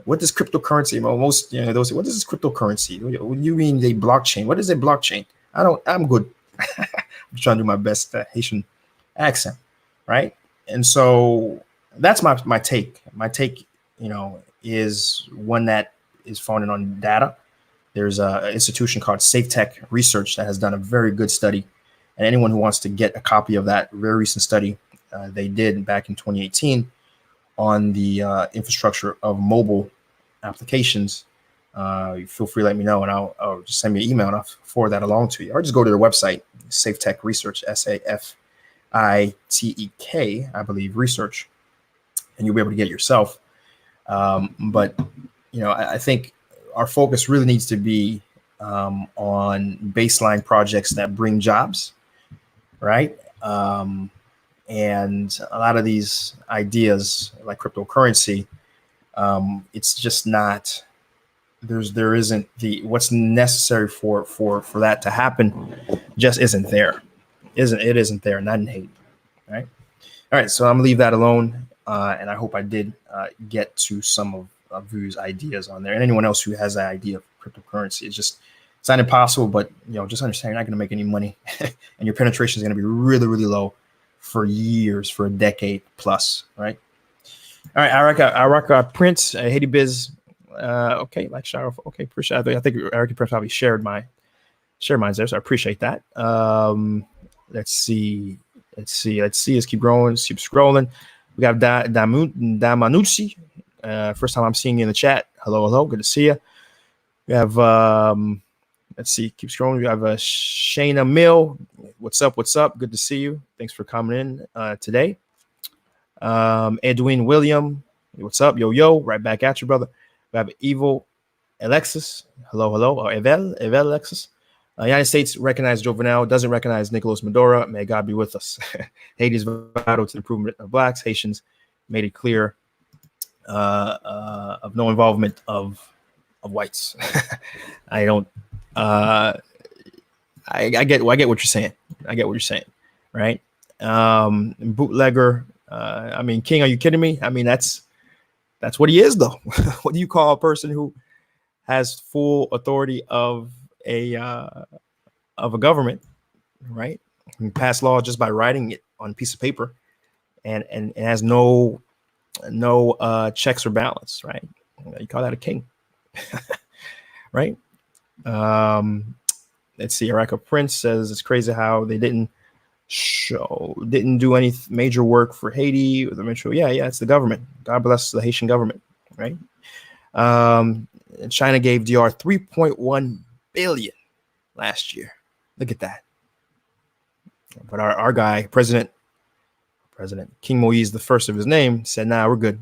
What does cryptocurrency? Most those say, what is this cryptocurrency? What do you mean they blockchain? What is a blockchain? I'm good. I'm trying to do my best Haitian accent, right? And so that's my take. My take, is one that is founded on data. There's an institution called Safe Tech Research that has done a very good study And anyone who wants to get a copy of that very recent study they did back in 2018 on the infrastructure of mobile applications, feel free to let me know, and I'll just send me an email and I'll forward that along to you. Or just go to their website, Safe Tech Research, SAFITEK, I believe, research, and you'll be able to get it yourself. But I think our focus really needs to be on baseline projects that bring jobs, right? And a lot of these ideas like cryptocurrency, it's just not, there isn't the, what's necessary for that to happen just isn't there. It isn't there, not in Haiti, right? All right, so I'm gonna leave that alone, and I hope I did get to some of Vu's ideas on there, and anyone else who has an idea of cryptocurrency. It's not impossible, but just understand you're not gonna make any money, and your penetration is gonna be really, really low for years, for a decade plus, right? All right, I rock Prince, Haiti Biz. Okay, like Shara. Okay, appreciate it. I think Eric Prince probably shared mine there, so I appreciate that. Let's see. Let's keep growing. Let's keep scrolling. We got Damanucci. First time I'm seeing you in the chat. Hello. Good to see you. We have, let's see, keep scrolling. We have Shayna Mill. What's up? Good to see you. Thanks for coming in today. Edwin William. What's up? Yo. Right back at you, brother. We have Evil Alexis. Hello. Or Evel Alexis. United States recognized Jovenel, doesn't recognize Nicolas Maduro. May God be with us. Haiti is vital to the improvement of blacks. Haitians made it clear of no involvement of whites. I don't. I get what you're saying. Right? Bootlegger. I mean, King, are you kidding me? I mean, that's what he is, though. What do you call a person who has full authority of a government, right? You pass law just by writing it on a piece of paper, and it has no checks or balance, right? You call that a king, right? Let's see. Erica Prince says it's crazy how they didn't do any major work for Haiti with the metro. Yeah, it's the government. God bless the Haitian government, right? China gave DR 3.1 billion last year. Look at that. But our guy, President King Moise, the first of his name, said, "Nah, we're good.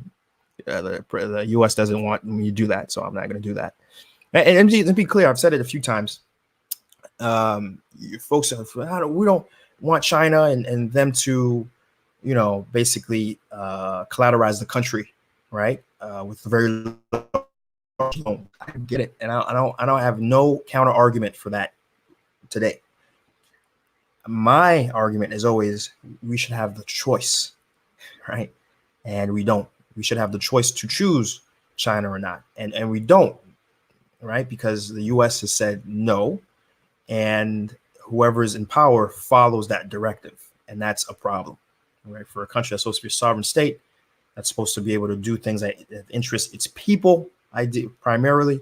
The U.S. doesn't want me to do that, so I'm not going to do that." And to be clear, I've said it a few times. Folks, we don't want China and them to, basically collateralize the country, right? With very low. I get it, and I don't have no counter argument for that today. My argument is always we should have the choice, right? And we don't. We should have the choice to choose China or not, and we don't, right? Because the U.S. has said no, and whoever is in power follows that directive, and that's a problem, right? For a country that's supposed to be a sovereign state, that's supposed to be able to do things that interest its people, primarily.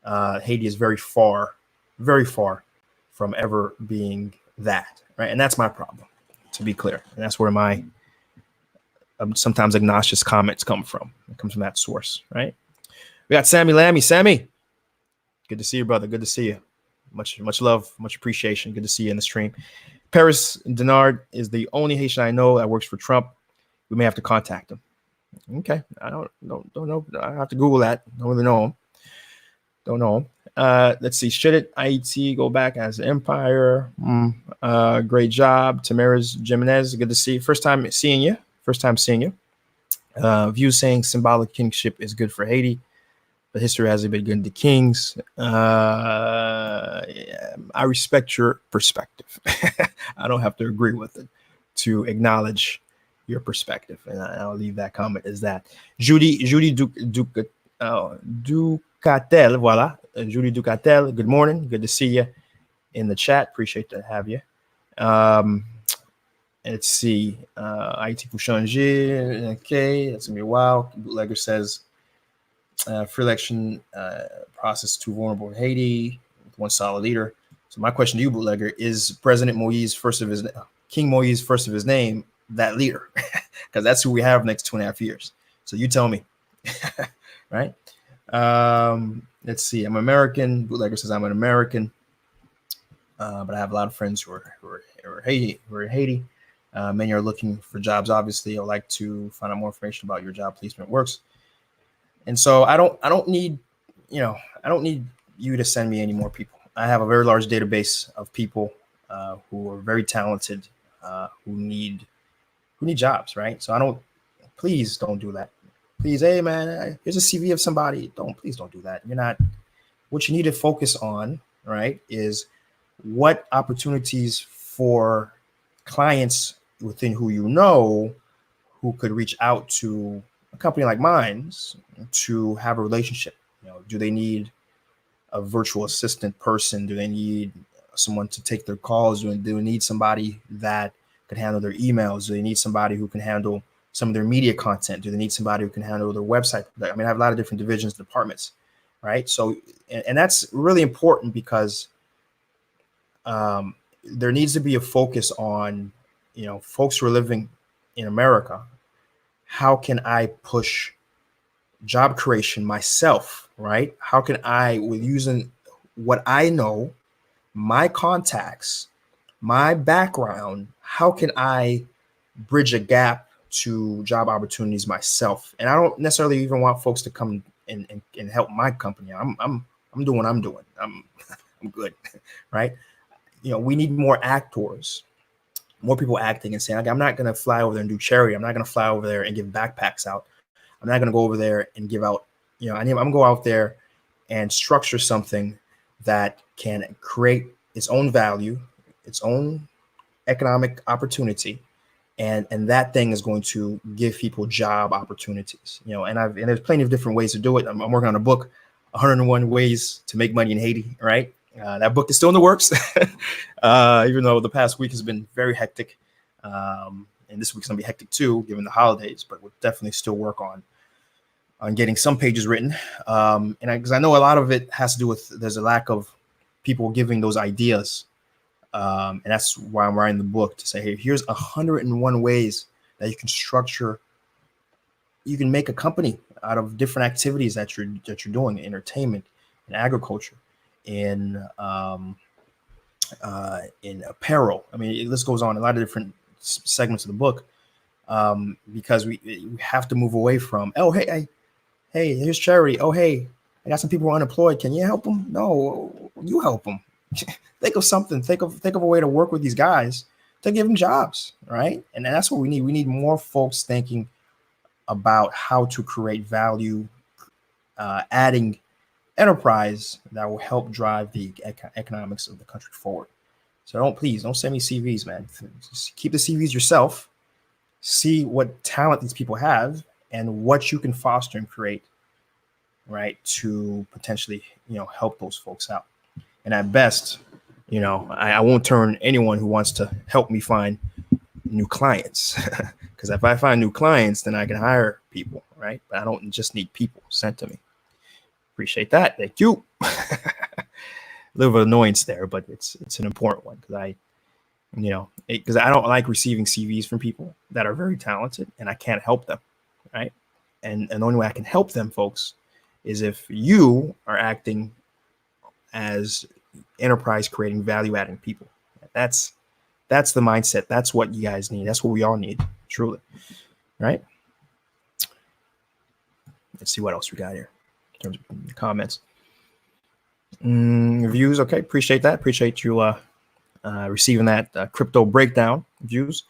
Haiti is very far from ever being that, right? And that's my problem, to be clear. And that's where my sometimes obnoxious comments come from. It comes from that source, right? We got Sammy Lammy. Sammy, good to see you, brother. Good to see you. Much love, much appreciation. Good to see you in the stream. Paris Denard is the only Haitian I know that works for Trump. We may have to contact him. Okay, I don't know. I have to Google that. Don't really know him. Don't know him. Let's see. Should it IT go back as empire? Great job, Tamara's Jimenez. Good to see you. First time seeing you. View saying symbolic kingship is good for Haiti, but history hasn't been good to kings. I respect your perspective. I don't have to agree with it to acknowledge your perspective, and I'll leave that comment as that. Judy Ducatel, voila. Judy Ducatel, good morning. Good to see you in the chat. Appreciate to have you. Let's see. IT pour changer. Okay, that's gonna be a while. Bootlegger says free election process too vulnerable in Haiti with one solid leader. So my question to you, bootlegger, is President Moise King Moise first of his name, that leader? Because that's who we have next 2.5 years. So you tell me, right? Let's see. I'm American. Bootlegger says I'm an American, but I have a lot of friends who are Haiti. Many are looking for jobs. Obviously, I would like to find out more information about your job placement works. And so I don't need you to send me any more people. I have a very large database of people who are very talented, who need jobs, right? So please don't do that. Please, hey man, here's a CV of somebody. Please don't do that. What you need to focus on, right, is what opportunities for clients within who could reach out to a company like mine to have a relationship. Do they need a virtual assistant person? Do they need someone to take their calls? Do they need somebody that can handle their emails? Do they need somebody who can handle some of their media content? Do they need somebody who can handle their website? I mean, I have a lot of different divisions, departments, right? So, and that's really important because there needs to be a focus on, folks who are living in America. How can I push job creation myself, right? How can I, with using what I know, my contacts, my background, how can I bridge a gap to job opportunities myself? And I don't necessarily even want folks to come and help my company. I'm doing what I'm doing. I'm good, right? We need more actors, more people acting and saying, okay, I'm not going to fly over there and do charity. I'm not going to fly over there and give backpacks out. I'm not going to go over there and give out, I'm going to go out there and structure something that can create its own value, its own economic opportunity. And that thing is going to give people job opportunities, and there's plenty of different ways to do it. I'm working on a book, 101 Ways to Make Money in Haiti, right? That book is still in the works, even though the past week has been very hectic. And this week's gonna be hectic too, given the holidays, but we'll definitely still work on getting some pages written. And because I know a lot of it has to do with, there's a lack of people giving those ideas. And that's why I'm writing the book, to say, hey, here's 101 ways that you can make a company out of different activities that you're doing, entertainment, in agriculture, in apparel. I mean, this goes on a lot of different segments of the book, because we have to move away from, oh, hey, here's charity. Oh, hey, I got some people who are unemployed. Can you help them? No, you help them. Think of something. Think of a way to work with these guys to give them jobs, right? And that's what we need. We need more folks thinking about how to create value, adding enterprise that will help drive the economics of the country forward. So please don't send me CVs, man. Just keep the CVs yourself. See what talent these people have and what you can foster and create, right, to potentially, help those folks out. And at best, I won't turn anyone who wants to help me find new clients, because if I find new clients, then I can hire people, right? But I don't just need people sent to me. Appreciate that. Thank you. A little bit of annoyance there, but it's an important one, because because I don't like receiving CVs from people that are very talented and I can't help them, right? And the only way I can help them, folks, is if you are acting as enterprise creating value adding people. That's the mindset. That's what you guys need. That's what we all need, truly, right? Let's see what else we got here in terms of comments. Views, okay, appreciate that. Appreciate you receiving that crypto breakdown views.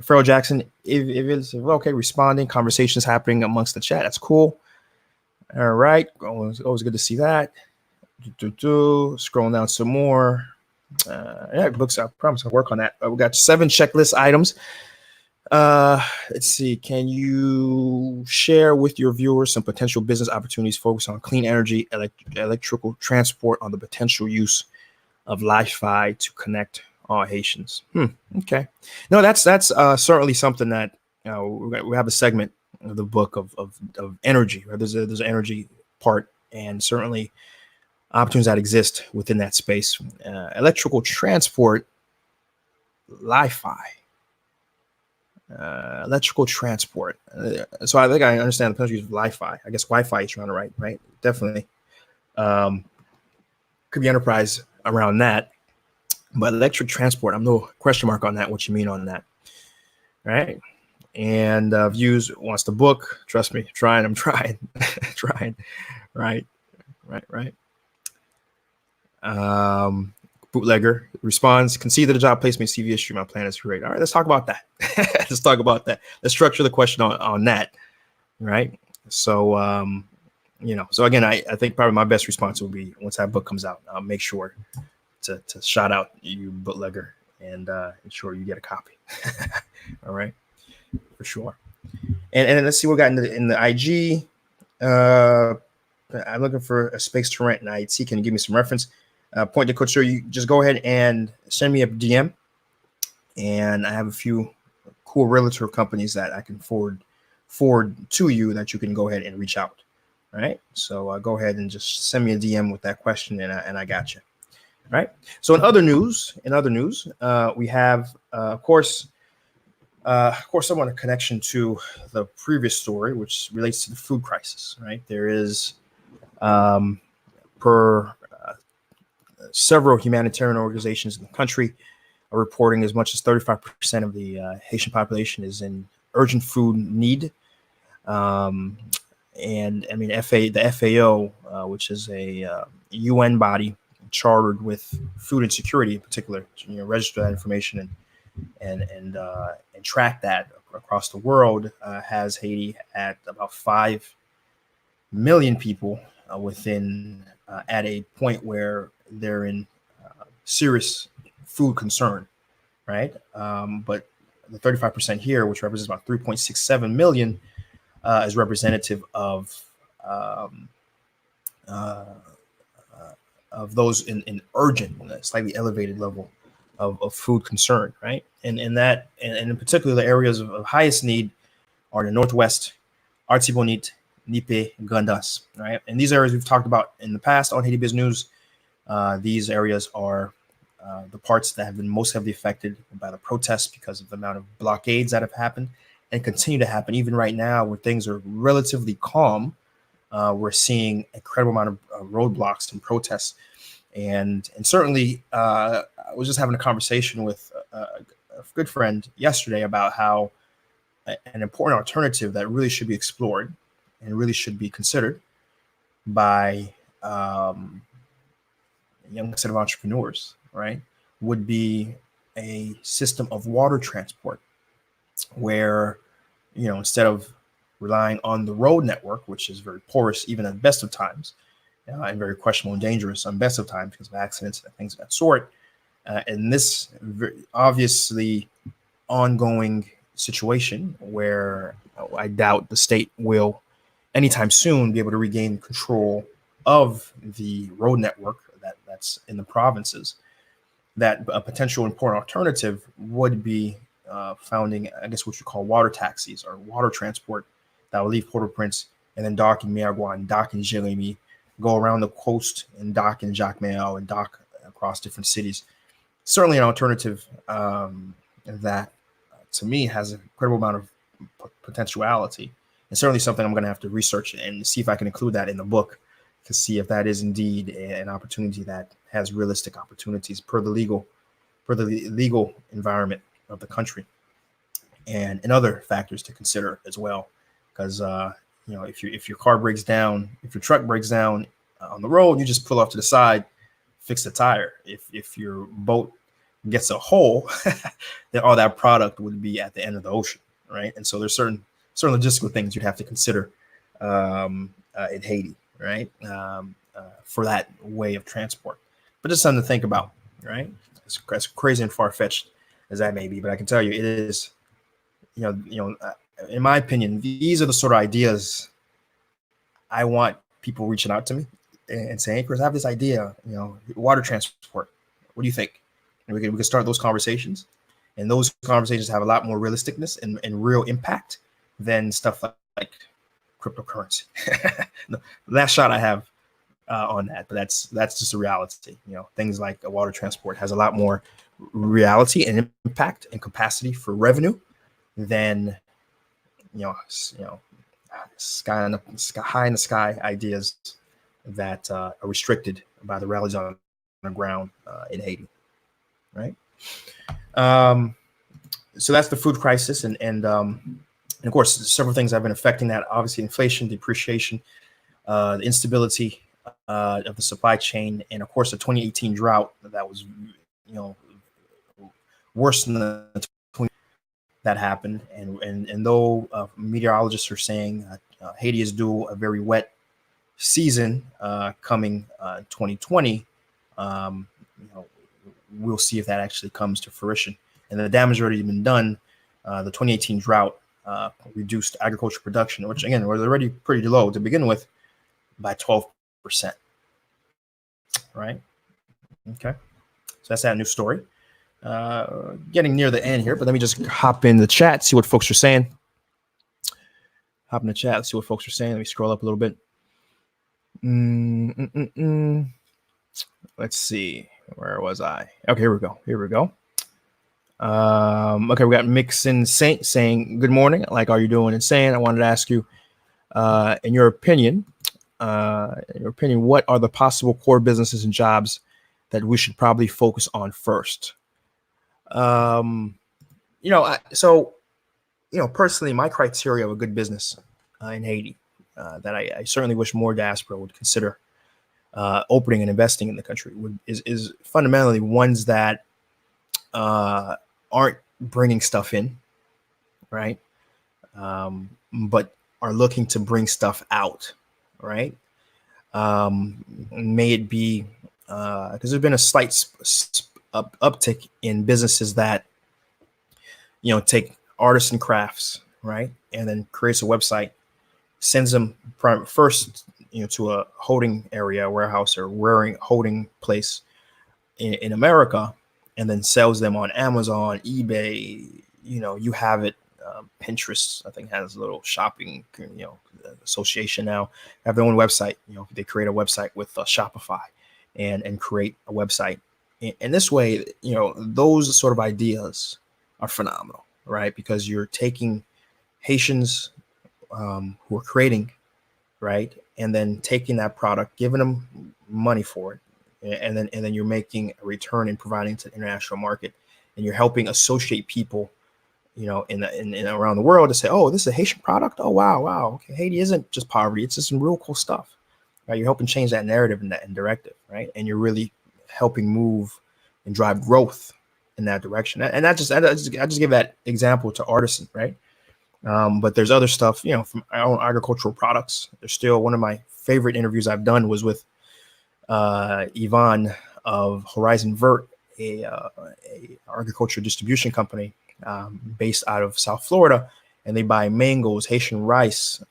Farrell Jackson, if it's okay, responding, conversations happening amongst the chat. That's cool. All right, always good to see that. Scrolling down some more. Books. I promise I'll work on that. We got 7 checklist items. Let's see. Can you share with your viewers some potential business opportunities focused on clean energy, electrical transport, on the potential use of Wi-Fi to connect all Haitians? Okay. No, that's certainly something that we have a segment of the book of energy. Right? There's an energy part, and certainly opportunities that exist within that space. Electrical transport, Li-Fi, electrical transport. So I think I understand the country's Li-Fi. I guess Wi-Fi is trying to write, right? Definitely. Um, could be enterprise around that. But electric transport, I'm no question mark on that. What you mean on that, right? And Views wants the book. Trust me, I'm trying, trying. Right, right. Bootlegger responds, concede that the job placement CV issue. My plan is great. All right, let's talk about that. Let's talk about that. Let's structure the question on that, right? So, so again, I think probably my best response will be once that book comes out, I'll make sure to shout out you bootlegger and ensure you get a copy. All right, for sure. And let's see what we got in the IG. I'm looking for a space to rent in IT. Can you give me some reference? Point to Couture, you just go ahead and send me a DM, and I have a few cool realtor companies that I can forward to you that you can go ahead and reach out. All right, so go ahead and just send me a DM with that question, and I got you. All right. So in other news, we have, of course, someone a connection to the previous story, which relates to the food crisis. Right, there is, per several humanitarian organizations in the country are reporting as much as 35% of the Haitian population is in urgent food need. And I mean, the FAO, which is a UN body chartered with food insecurity in particular, register that information and track that across the world, has Haiti at about 5 million people within at a point where they're in serious food concern, right? But the 35% here, which represents about 3.67 million, is representative of those in urgent, slightly elevated level of food concern, right? And in particular, the areas of highest need are the Northwest, Artibonite, Nipe, Gandas, right? And these areas we've talked about in the past on Haiti Biz News. These areas are the parts that have been most heavily affected by the protests because of the amount of blockades that have happened and continue to happen. Even right now, where things are relatively calm, we're seeing incredible amount of roadblocks and protests. And certainly, I was just having a conversation with a good friend yesterday about how an important alternative that really should be explored and really should be considered by a young set of entrepreneurs, right, would be a system of water transport where, instead of relying on the road network, which is very porous even at the best of times, and very questionable and dangerous on best of times because of accidents and things of that sort, and this obviously ongoing situation where I doubt the state will anytime soon be able to regain control of the road network that's in the provinces, that a potential important alternative would be founding, I guess, what you call water taxis or water transport that will leave Port-au-Prince and then dock in Miagua and dock in Jérémie, go around the coast and dock in Jacmel and dock across different cities. Certainly an alternative that, to me, has an incredible amount of potentiality, and certainly something I'm going to have to research and see if I can include that in the book to see if that is indeed an opportunity that has realistic opportunities per the legal environment of the country, and other factors to consider as well. Because if your car breaks down, if your truck breaks down on the road, you just pull off to the side, fix the tire. If your boat gets a hole, then all that product would be at the end of the ocean, right? And so there's certain logistical things you'd have to consider in Haiti, right, for that way of transport. But just something to think about, right? As crazy and far-fetched as that may be, but I can tell you it is, in my opinion, these are the sort of ideas I want people reaching out to me and saying, "Hey, Chris, I have this idea, water transport. What do you think?" And we can start those conversations, and those conversations have a lot more realisticness and real impact than stuff like cryptocurrency. The last shot I have on that, but that's just a reality. Things like water transport has a lot more reality and impact and capacity for revenue than you know you know high in the sky ideas that are restricted by the rallies on the ground in Haiti, right? Um, so that's the food crisis, and of course several things have been affecting that. Obviously, inflation, depreciation, the instability of the supply chain, and of course the 2018 drought that was, worse than the 20 that happened. And though meteorologists are saying Haiti is due a very wet season coming 2020, we'll see if that actually comes to fruition. And the damage already been done. The 2018 drought reduced agricultural production, which again was already pretty low to begin with, by 12%. Right? Okay. So that's that new story. Getting near the end here, but let me just hop in the chat, see what folks are saying. Hop in the chat, see what folks are saying. Let me scroll up a little bit. Let's see. Where was I? Okay, here we go. Okay, we got Mixin Saint saying, good morning. Like, are you doing? And saying, I wanted to ask you, in your opinion, what are the possible core businesses and jobs that we should probably focus on first? Personally, my criteria of a good business in Haiti that I certainly wish more diaspora would consider opening and investing in the country is fundamentally ones that aren't bringing stuff in, right? But are looking to bring stuff out, right? May it be because there's been a slight uptick in businesses that take artists and crafts, right, and then creates a website, sends them first to a holding area, warehouse, or holding place in America, and then sells them on Amazon, eBay. You have it. Pinterest, I think, has a little shopping, association now. Have their own website. They create a website with Shopify, and create a website. And this way, those sort of ideas are phenomenal, right? Because you're taking Haitians who are creating, right, and then taking that product, giving them money for it, and then you're making a return and providing to the international market, and you're helping associate people, in around the world to say, oh, this is a Haitian product. Oh, wow. Okay, Haiti isn't just poverty; it's just some real cool stuff, right? You're helping change that narrative and that directive, right? And you're really helping move and drive growth in that direction. And I just give that example to artisan, right? But there's other stuff, from our own agricultural products. There's still one of my favorite interviews I've done was with Yvonne of Horizon Vert, a agricultural distribution company based out of South Florida, and they buy mangoes, Haitian rice,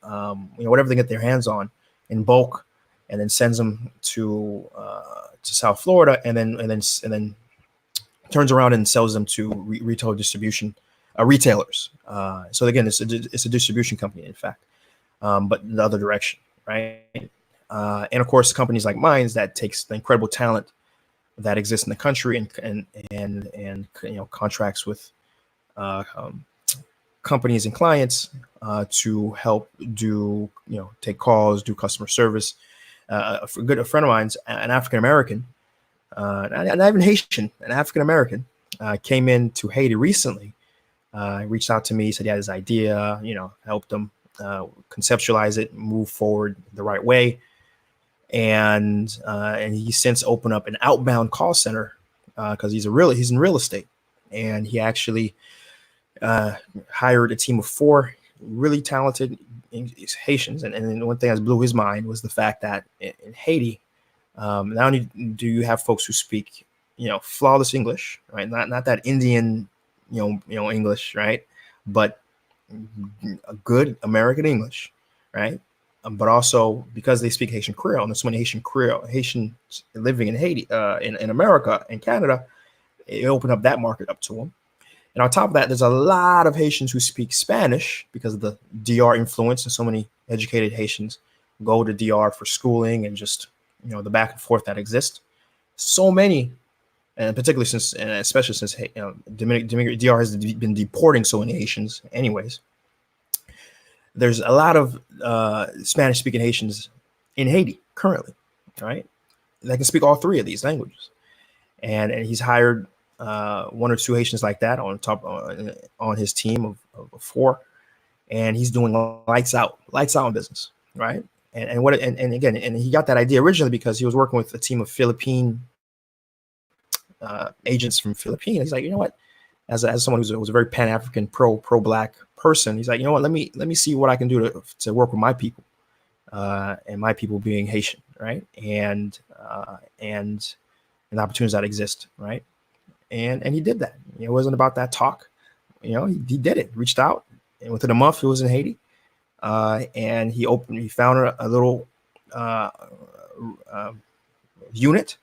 whatever they get their hands on in bulk, and then sends them to South Florida, and then turns around and sells them to retail distribution retailers. So again, it's a distribution company, in fact, but in the other direction, right? And of course, companies like mine that takes the incredible talent that exists in the country and contracts with companies and clients to help do take calls, do customer service. A friend of mine's an African American, not even Haitian, an African American, came into Haiti recently. Reached out to me, said he had his idea, helped him conceptualize it, move forward the right way. And he since opened up an outbound call center because he's in real estate. And he actually hired a team of 4 really talented Haitians. And one thing that blew his mind was the fact that in Haiti, not only do you have folks who speak, flawless English, right? Not that Indian, English, right? But a good American English, right? But also because they speak Haitian Creole, and there's so many Haitians living in Haiti, in America and Canada, it opened up that market up to them. And on top of that, there's a lot of Haitians who speak Spanish because of the DR influence, and so many educated Haitians go to DR for schooling and just the back and forth that exists. So many, and particularly since, and especially since DR has been deporting so many Haitians, anyways. There's a lot of Spanish-speaking Haitians in Haiti currently, right? That can speak all three of these languages, and he's hired one or two Haitians like that on his team of four, and he's doing lights out in business, right? And again, and he got that idea originally because he was working with a team of Philippine agents from Philippines. He's like, you know what? As someone who was a very Pan African pro Black person, he's like, you know what? Let me see what I can do to work with my people, and my people being Haitian, right? And the opportunities that exist, right? And he did that. It wasn't about that talk. He did it. Reached out, and within a month, he was in Haiti, and he found a little unit,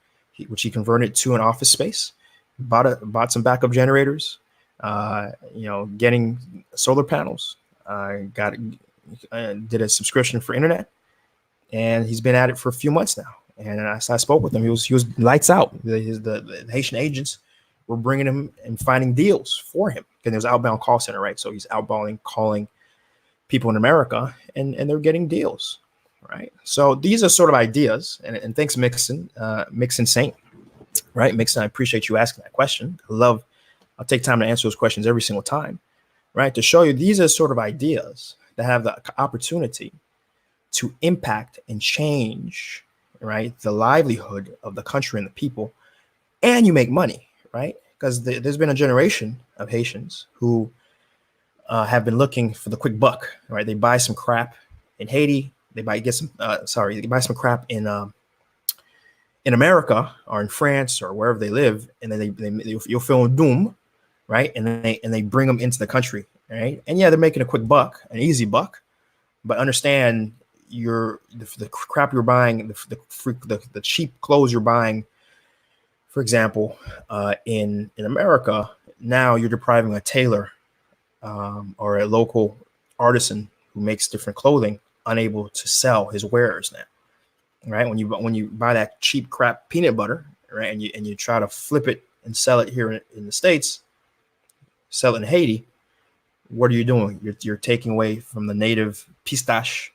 which he converted to an office space. Bought some backup generators, getting solar panels, did a subscription for internet, and he's been at it for a few months now. And as I spoke with him, he was lights out. The Haitian agents were bringing him and finding deals for him. And there's outbound call center, right? So he's outbound calling people in America, and they're getting deals, right? So these are sort of ideas. And thanks, Mixon Saint. Right, Mixon, I appreciate you asking that question. I'll take time to answer those questions every single time, right? To show you these are sort of ideas that have the opportunity to impact and change, right, the livelihood of the country and the people, and you make money, right? Because there's been a generation of Haitians who have been looking for the quick buck, right? They buy some crap in Haiti, they buy some crap in America or in France or wherever they live, and then you'll feel doom, right? And they bring them into the country, right? And yeah, they're making a quick buck, an easy buck, but understand the crap you're buying, the cheap clothes you're buying, for example, in America. Now you're depriving a tailor or a local artisan who makes different clothing unable to sell his wares now. Right, when you buy that cheap crap peanut butter, right, and you try to flip it and sell it here in the States, sell it in Haiti, what are you doing? You're taking away from the native pistache,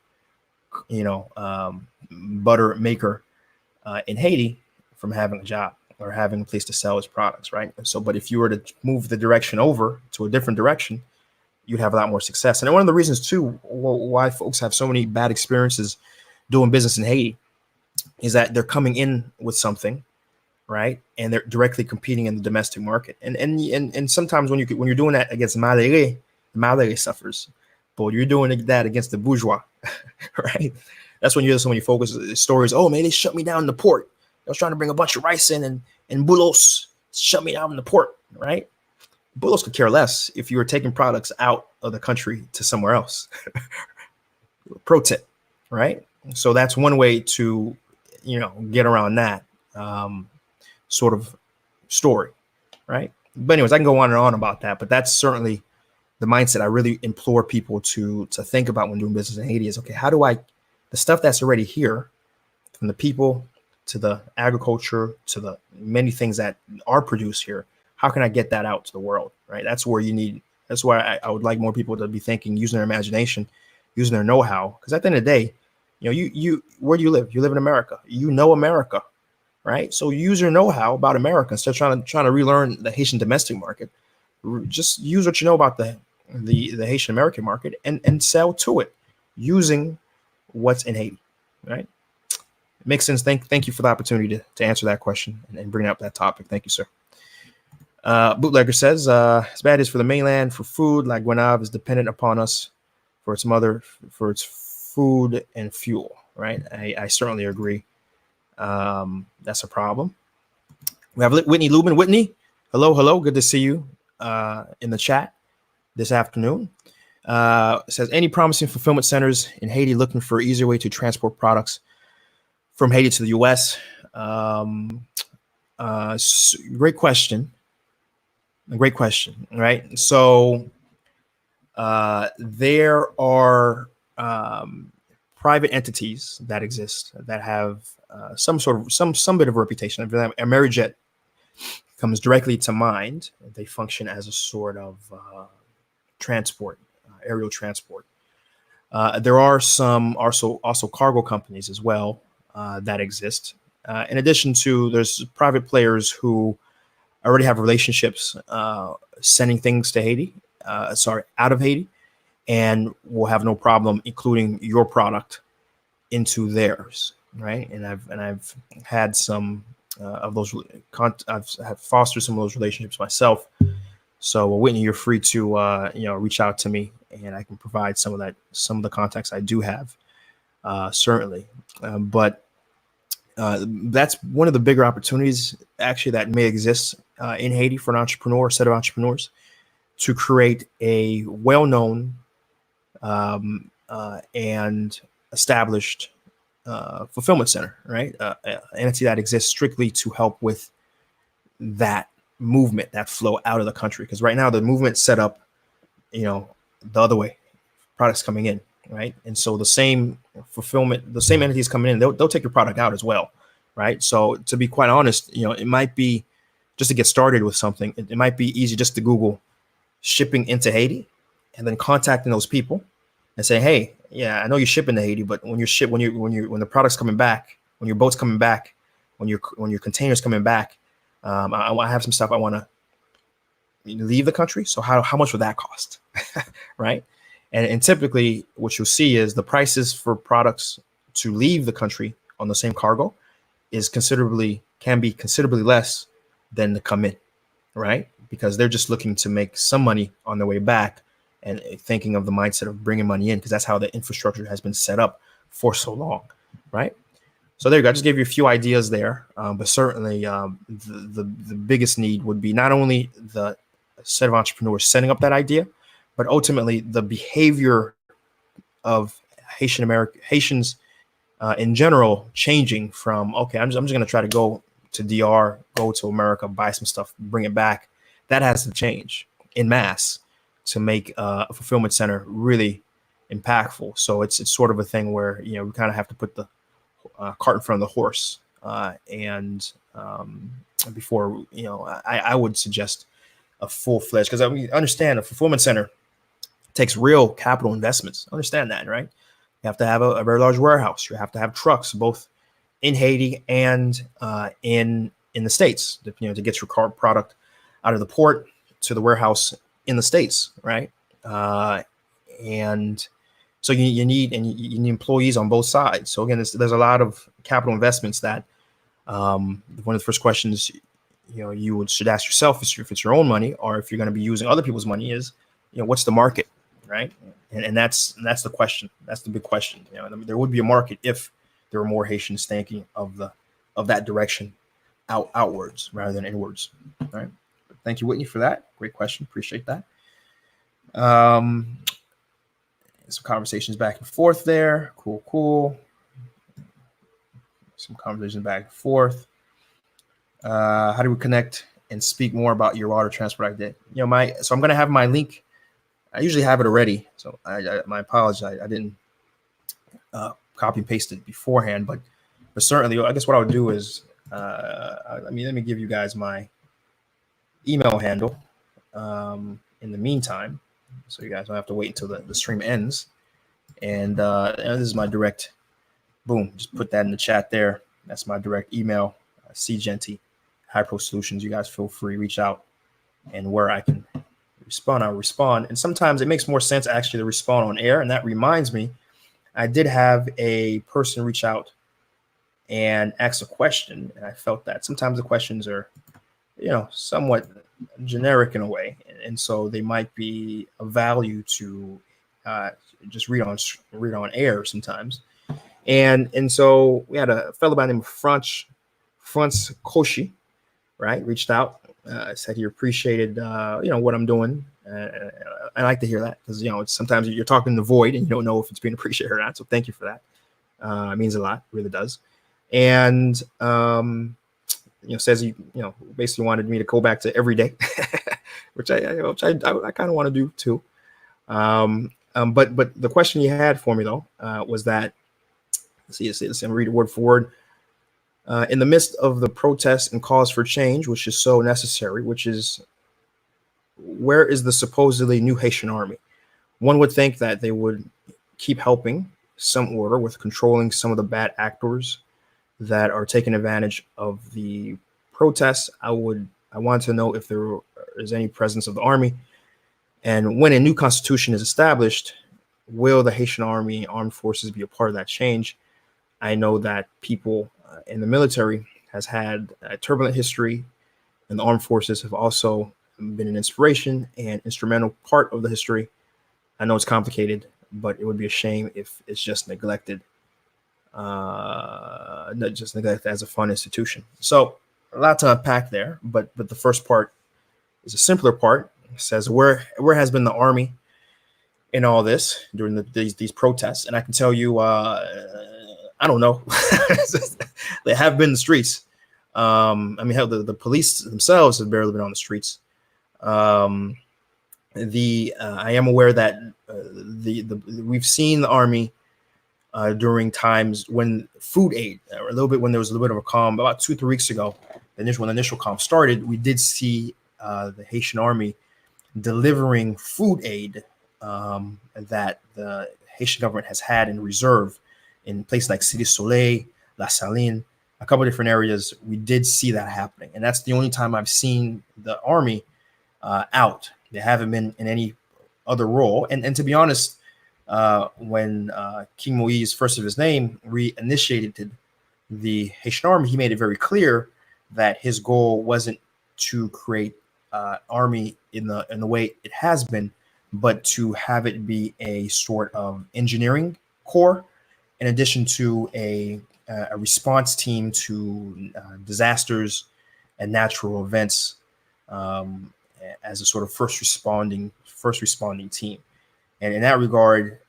butter maker in Haiti from having a job or having a place to sell his products, right? So, but if you were to move the direction over to a different direction, you'd have a lot more success. And one of the reasons too why folks have so many bad experiences doing business in Haiti is that they're coming in with something, right, and they're directly competing in the domestic market. And sometimes when you're doing that against Malere suffers, but you're doing that against the bourgeois, right? That's when you hear so many stories. Oh man, they shut me down in the port. I was trying to bring a bunch of rice in, and Bulos shut me down in the port, right? Bulos could care less if you were taking products out of the country to somewhere else. Pro tip, right? So that's one way to get around that sort of story, right? But anyways, I can go on and on about that, but that's certainly the mindset I really implore people to think about when doing business in Haiti is, okay, how do the stuff that's already here, from the people to the agriculture to the many things that are produced here, how can I get that out to the world, right? That's where that's why I would like more people to be thinking, using their imagination, using their know-how, because at the end of the day, you where do you live? You live in America. America, right? So use your know-how about America instead of trying to relearn the Haitian domestic market. Just use what you know about the Haitian American market and sell to it using what's in Haiti, right? It makes sense. Thank you for the opportunity to answer that question and bring up that topic. Thank you, sir. Bootlegger says, as bad as for the mainland for food, like Guanave is dependent upon us for its food and fuel, right? I certainly agree. That's a problem. We have Whitney Lubin. Whitney, hello. Good to see you in the chat this afternoon. Says, any promising fulfillment centers in Haiti looking for an easier way to transport products from Haiti to the U.S.? Great question. Great question, right? So there are private entities that exist that have some bit of reputation. Amerijet comes directly to mind. They function as a sort of transport, aerial transport. There are some also cargo companies as well that exist. In addition to, there's private players who already have relationships sending things to Haiti, out of Haiti, and will have no problem including your product into theirs, right? And I've had some of those. I've fostered some of those relationships myself. So Whitney, you're free to reach out to me, and I can provide some of the contacts I do have, certainly. But that's one of the bigger opportunities actually that may exist in Haiti for an entrepreneur, set of entrepreneurs, to create a well-known and established fulfillment center, right? An entity that exists strictly to help with that movement, that flow out of the country. Because right now the movement's set up, the other way, products coming in, right? And so the same fulfillment, the same entities coming in, they'll take your product out as well, right? So to be quite honest, it might be, just to get started with something, it might be easy just to Google shipping into Haiti and then contacting those people and say, hey, yeah, I know you're shipping to Haiti, but when the product's coming back, when your boat's coming back, when your container's coming back, I have some stuff I want to leave the country. So how much would that cost? Right. And typically what you'll see is the prices for products to leave the country on the same cargo can be considerably less than to come in. Right. Because they're just looking to make some money on their way back and thinking of the mindset of bringing money in, because that's how the infrastructure has been set up for so long. Right. So there you go. I just gave you a few ideas there, but certainly the biggest need would be not only the set of entrepreneurs setting up that idea, but ultimately the behavior of Haitians in general changing from, okay, I'm just going to try to go to DR, go to America, buy some stuff, bring it back. That has to change en masse to make a fulfillment center really impactful. So it's sort of a thing where we kind of have to put the cart in front of the horse, and before I would suggest a full-fledged, because I understand a fulfillment center takes real capital investments. Understand that, right? You have to have a very large warehouse. You have to have trucks, both in Haiti and in the States, to get your product out of the port to the warehouse in the States, right? And so you need employees on both sides. So again, there's a lot of capital investments that one of the first questions you should ask yourself if it's your own money or if you're going to be using other people's money is, what's the market, right? And that's the question. That's the big question. There would be a market if there were more Haitians thinking of that direction outwards rather than inwards. All right. Thank you, Whitney, for that. Great question. Appreciate that. Some conversations back and forth there. Cool. Some conversations back and forth. How do we connect and speak more about your water transport idea? So I'm going to have my link. I usually have it already. So my apologies. I didn't copy and paste it beforehand, but certainly, I guess what I would do is, let me give you guys my email handle in the meantime, so you guys don't have to wait until the stream ends. And this is my direct, boom, just put that in the chat there. That's my direct email, Seejeanty, High Pro Solutions. You guys feel free, reach out, and where I can respond, I'll respond. And sometimes it makes more sense actually to respond on air. And that reminds me, I did have a person reach out and ask a question, and I felt that sometimes the questions are, somewhat generic in a way, and so they might be of value to just read on air sometimes. And so we had a fellow by the name of Franz Koshi, right? Reached out, said he appreciated what I'm doing. I like to hear that, because it's sometimes you're talking in the void and you don't know if it's being appreciated or not. So thank you for that. It means a lot, really does. And says he basically wanted me to go back to every day, which I kind of want to do too. But the question he had for me though was that, let's see, I'm read it word for word. In the midst of the protests and cause for change, which is so necessary, which is where is the supposedly new Haitian army? One would think that they would keep helping some order with controlling some of the bad actors that are taking advantage of the protests. I want to know if there is any presence of the army, and when a new constitution is established, will the Haitian army armed forces be a part of that change? I know that people in the military has had a turbulent history, and the armed forces have also been an inspiration and instrumental part of the history. I know it's complicated, but it would be a shame if it's just neglected, not just neglected as a fun institution. So a lot to unpack there, but the first part is a simpler part. It says where has been the army in all this during these protests? And I can tell you, I don't know. They have been in the streets. I mean, hell, the police themselves have barely been on the streets. I am aware that we've seen the army during times when food aid, or a little bit when there was a little bit of a calm about 2 or 3 weeks ago. When the initial calm started, we did see the Haitian army delivering food aid that the Haitian government has had in reserve in places like Cité Soleil, La Saline, a couple of different areas. We did see that happening, and that's the only time I've seen the army out. They haven't been in any other role. And to be honest, when King Moise, first of his name, reinitiated the Haitian army, he made it very clear that his goal wasn't to create army in the way it has been, but to have it be a sort of engineering corps, in addition to a response team to disasters and natural events, as a sort of first responding team. And in that regard,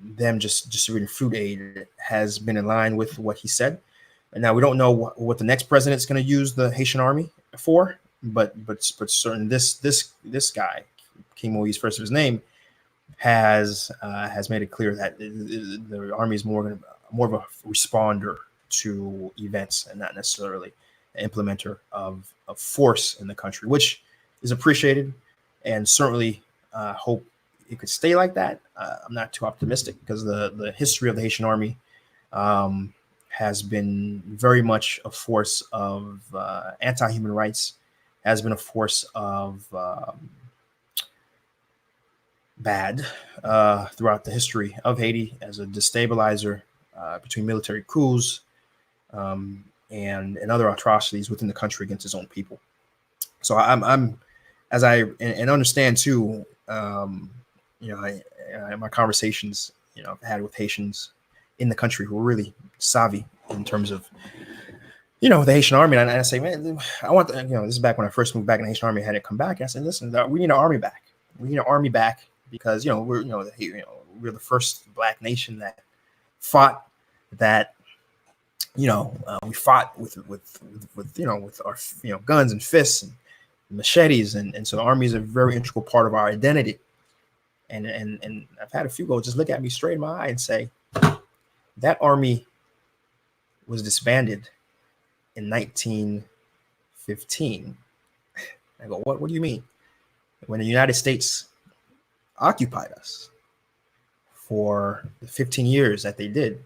them just distributing food aid has been in line with what he said. And now we don't know what the next president is going to use the Haitian army for, but certain this guy, King Moise, first of his name, has made it clear that the army is more of a responder to events and not necessarily an implementer of force in the country, which is appreciated, and certainly hope it could stay like that. I'm not too optimistic because the history of the Haitian army has been very much a force of anti-human rights, has been a force of bad throughout the history of Haiti as a destabilizer between military coups and other atrocities within the country against its own people. So I'm as I understand too, my conversations, I've had with Haitians in the country who are really savvy in terms of, the Haitian army. And I say, man, I want this is back when I first moved back in the Haitian army, I had it come back. And I said, listen, we need our army back. We need our army back because, we're the first Black nation that fought that, we fought with our, guns and fists and machetes. And so the army is a very integral part of our identity. And I've had a few go just look at me straight in my eye and say, that army was disbanded in 1915. I go, what do you mean? When the United States occupied us for the 15 years that they did,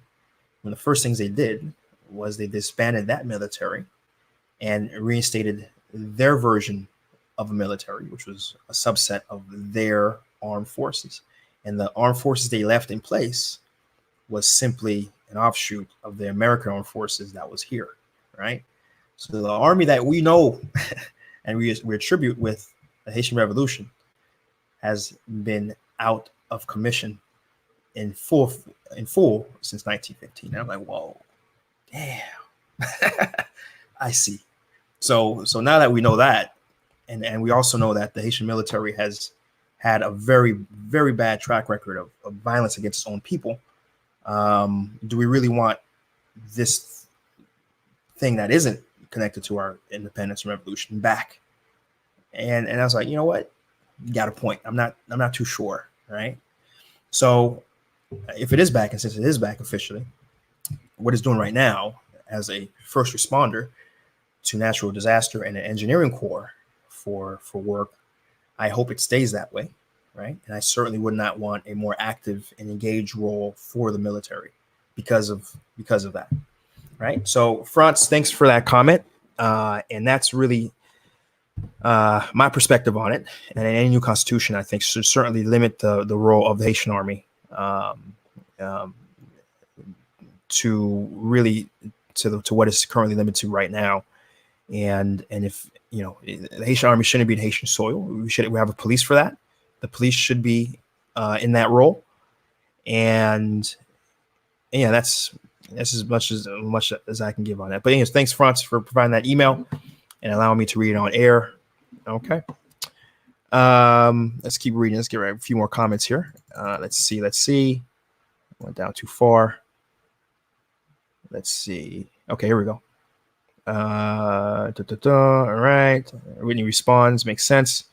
one of the first things they did was they disbanded that military and reinstated their version of a military, which was a subset of their armed forces. And the armed forces they left in place was simply an offshoot of the American armed forces that was here, right? So the army that we know and we attribute with the Haitian Revolution has been out of commission in full since 1915. And I'm like, whoa, damn. I see. So now that we know that, and we also know that the Haitian military has had a very, very bad track record of violence against its own people, do we really want this thing that isn't connected to our independence and revolution back? And I was like, you know what? You got a point. I'm not too sure, right? So if it is back, and since it is back officially, what it's doing right now, as a first responder to natural disaster and an engineering corps for work, I hope it stays that way, right? And I certainly would not want a more active and engaged role for the military because of that, right? So, Franz, thanks for that comment, and that's really my perspective on it. And any new constitution, I think, should certainly limit the role of the Haitian army to really to what is currently limited to right now. And if the Haitian army shouldn't be in Haitian soil, we have a police for that. The police should be in that role, and yeah, that's as much as I can give on that. But anyways, thanks, Franz, for providing that email and allowing me to read it on air. Okay. Let's keep reading. Let's get a few more comments here. Let's see. Went down too far. Let's see. Okay, here we go. All right. Whitney responds, makes sense.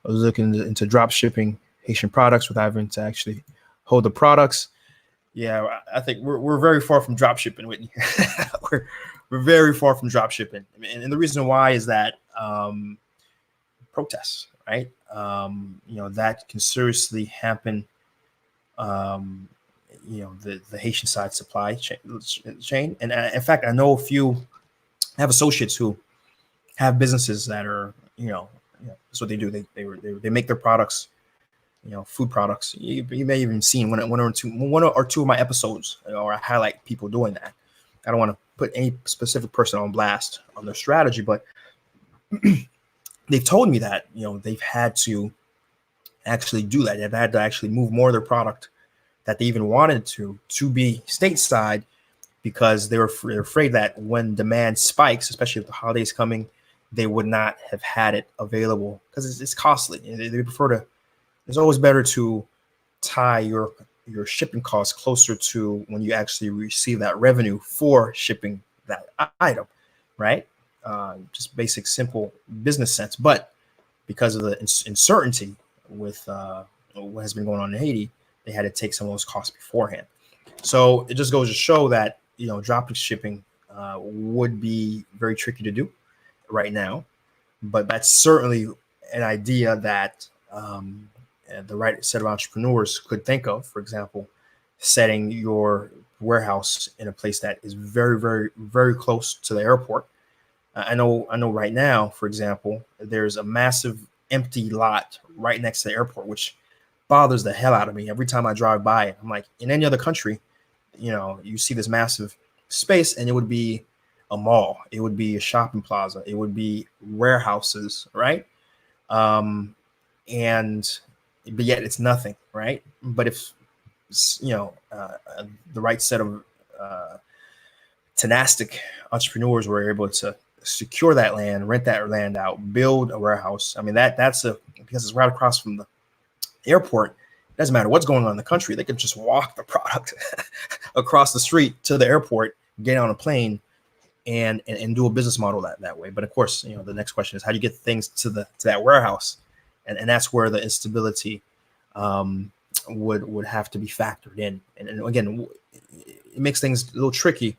I was looking into drop shipping Haitian products without having to actually hold the products. Yeah, I think we're very far from drop shipping, Whitney. we're very far from drop shipping. And the reason why is that protests, right? That can seriously happen. The Haitian side supply chain. And in fact, I know a few have associates who have businesses that are, that's what they do. They make their products, food products. You may even seen one or two of my episodes, or I highlight people doing that. I don't want to put any specific person on blast on their strategy, but they've told me that, they've had to actually do that. They've had to actually move more of their product that they even wanted to be stateside, because they were afraid that when demand spikes, especially with the holidays coming, they would not have had it available because it's costly. They prefer to. It's always better to tie your shipping costs closer to when you actually receive that revenue for shipping that item, right? Just basic, simple business sense. But because of the uncertainty with what has been going on in Haiti, they had to take some of those costs beforehand. So it just goes to show that drop shipping would be very tricky to do right now, but that's certainly an idea that the right set of entrepreneurs could think of. For example, setting your warehouse in a place that is very, very, very close to the airport. I know right now, for example, there's a massive empty lot right next to the airport, which bothers the hell out of me every time I drive by it. I'm like, in any other country, you see this massive space and it would be a mall, it would be a shopping plaza, it would be warehouses, right? But yet it's nothing, right? But if the right set of tenacity entrepreneurs were able to secure that land, rent that land out, build a warehouse. I mean, because it's right across from the airport. It doesn't matter what's going on in the country. They could just walk the product across the street to the airport, get on a plane, and do a business model that way. But of course, the next question is how do you get things to that warehouse, and that's where the instability would have to be factored in. And again, it makes things a little tricky,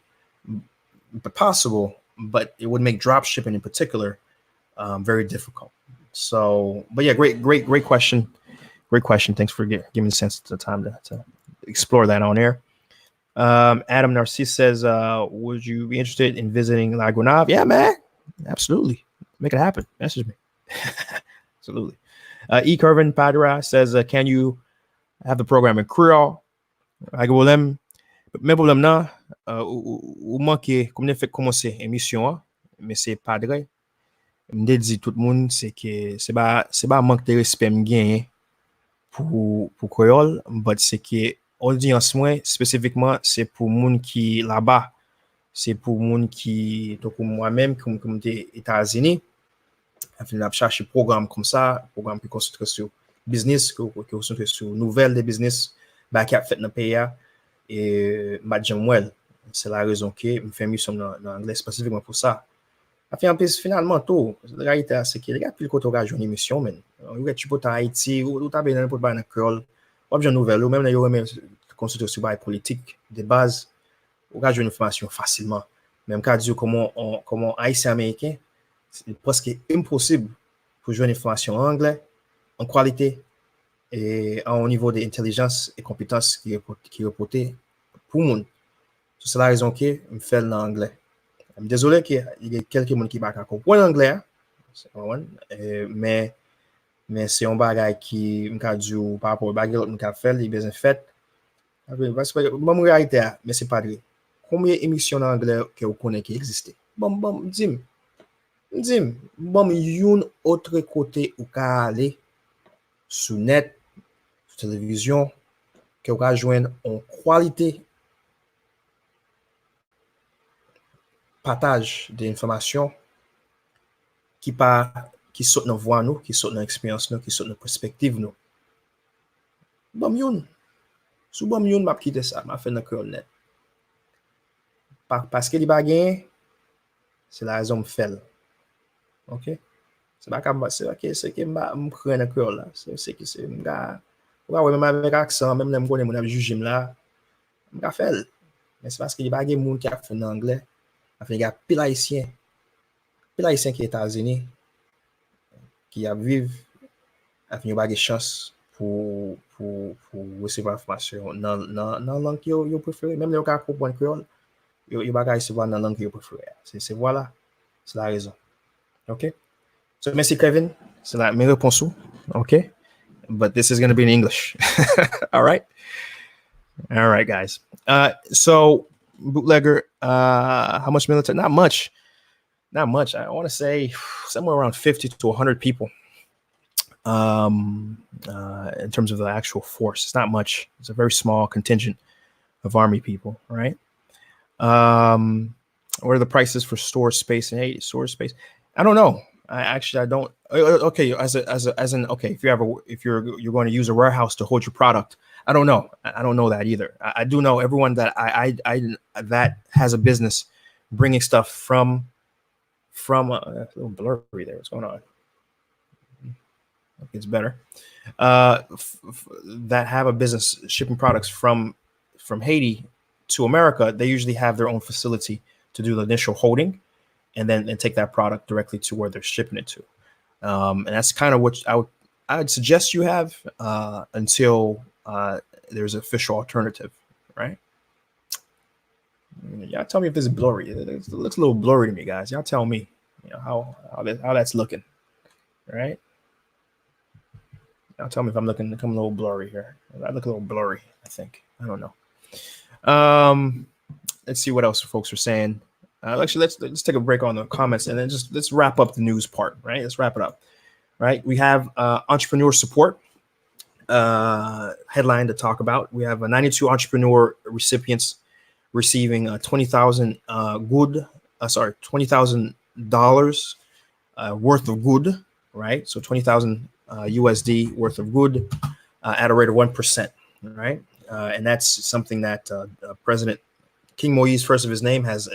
but possible. But it would make drop shipping in particular very difficult. So, but yeah, great question. Great question. Thanks for giving me the sense of the time to explore that on air. Adam Narcisse says, would you be interested in visiting La Gonave? Yeah, man. Absolutely. Make it happen. Message me. Absolutely. E. Kervin Padra says, can you have the program in Creole? I go them. Mais problème nan, ou manke comme ne fait commencer émission, mais c'est padre. Me dit tout le monde c'est que c'est pas manque de respect me gagne pour créole, but c'est que audience moi spécifiquement c'est pour monde qui là-bas, c'est pour monde qui donc moi-même comme des États-Unis, afin de chercher programme comme ça, programme qui concentré sur business, qui concentré sur nouvelles de business, bah qui a fait dans pays. Et Madame Well, c'est la raison que je fais mission dans anglais spécifiquement pour ça. Finalement, tout, la réalité, c'est que les gars, puis le côté de une émission, mais tu peux en Haïti, ou tu as besoin de faire un call, ou bien nouvelle, ou même consulter sur les politiques de base, ou tu as une information facilement Même cas dire comment haïtien américain, c'est presque impossible pour jouer une information en anglais, en qualité et au niveau de intelligence et compétences qui est reporté pour le monde. C'est la raison que je fais en anglais. Je suis désolé qu'il y ait quelques gens qui ne comprennent pas l'anglais, mais c'est un bagage qui me dit par rapport au bagage que je fais, il est bien fait. Parce que bon, réalité, mais c'est pas vrai. Combien d'émissions en anglais que vous connaissez qui existent? Bon, dis-moi, bon, une autre côté où qu'à aller sur net, sur télévision, que vous pouvez joindre en qualité partage d'informations qui sont dans voix nous, qui sont dans expérience nous, qui sont dans perspective nous. Bon, sous bon m'a quitté ça, m'a fait dans cœur net. Parce que les bagages, c'est la raison me fait. OK? C'est pas comme c'est OK, c'est que me prend dans cœur là, c'est que c'est m'ga ouais, même avec accent, même les connais mon a juger là, m'ga fait. Mais c'est parce que les bagages moun qui a fait en anglais, a fait gars pile haïtien qui est aux États-Unis qui a vivre a fait une chance pour recevoir l'information dans langue que vous préférez, même les gens qui comprennent créole, ils va recevoir dans langue que vous préférez. C'est voilà, c'est la raison. OK? So merci Kevin, c'est la mes réponses. OK? But this is going to be in English. All right? All right, guys. So bootlegger, how much military? Not much. Not much. I want to say somewhere around 50 to 100 people. In terms of the actual force, it's not much. It's a very small contingent of army people, right? What are the prices for storage space and Haiti? Storage space? I don't know. I don't. Okay, as an okay, if you're going to use a warehouse to hold your product, I don't know. I don't know that either. I do know everyone that I that has a business bringing stuff from a little blurry there. What's going on? It's better. That have a business shipping products from Haiti to America. They usually have their own facility to do the initial holding, and then take that product directly to where they're shipping it to. And that's kind of what I would suggest you have until there's an official alternative, right? Y'all tell me if this is blurry. It looks a little blurry to me, guys. Y'all tell me, how that's looking, right? Y'all tell me if I'm looking a little blurry here. I look a little blurry, I think. I don't know. Let's see what else folks are saying. Actually, let's take a break on the comments and then let's wrap up the news part, right? Let's wrap it up, right? We have entrepreneur support headline to talk about. We have 92 entrepreneur recipients receiving $20,000 worth of good, right? So 20,000 USD worth of good at a rate of 1%, right? And that's something that President King Moise, first of his name, has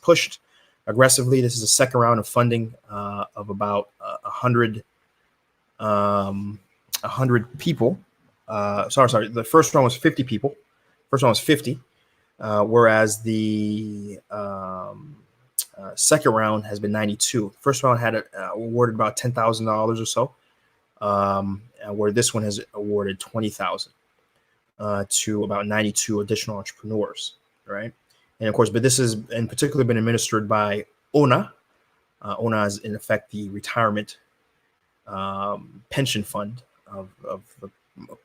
pushed aggressively. This is the second round of funding of about 100 people. Sorry. The first round was 50 people. First round was 50, whereas the second round has been 92. First round had awarded about $10,000 or so, where this one has awarded 20,000 to about 92 additional entrepreneurs, right? And of course, but this has in particular been administered by ONA. ONA is in effect the retirement pension fund of the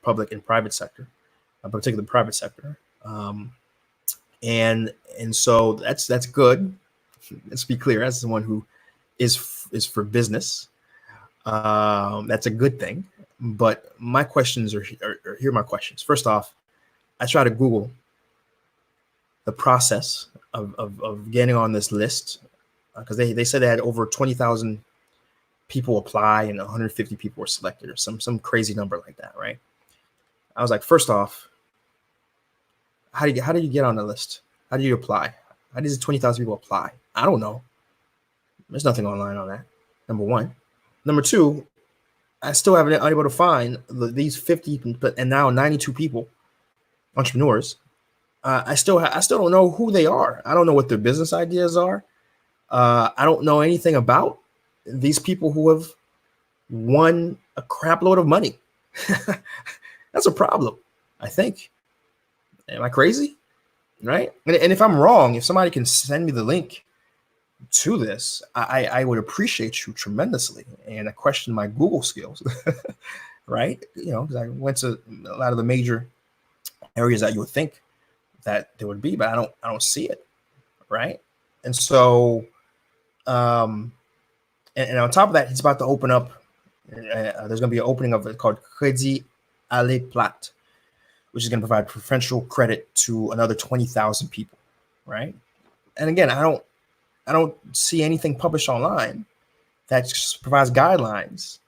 public and private sector, particularly the private sector. And so that's good. Let's be clear, as someone who is for business, that's a good thing. But my questions are here are my questions. First off, I try to Google the process of getting on this list because they said they had over 20,000 people apply and 150 people were selected or some crazy number like that, right? I was like, first off, how do you get on the list? How do you apply? How does 20,000 people apply? I don't know. There's nothing online on that. Number one. Number two, I still haven't been able to find these 50 and now 92 people, entrepreneurs, I still don't know who they are. I don't know what their business ideas are. I don't know anything about these people who have won a crap load of money. That's a problem, I think. Am I crazy? Right? And if I'm wrong, if somebody can send me the link to this, I would appreciate you tremendously. And I question my Google skills, right? You know, because I went to a lot of the major areas that you would think that there would be, but I don't see it, right? And so, and on top of that, he's about to open up. There's going to be an opening of it called Crédit Aller Plat, which is going to provide preferential credit to another 20,000 people, right? And again, I don't see anything published online that provides guidelines,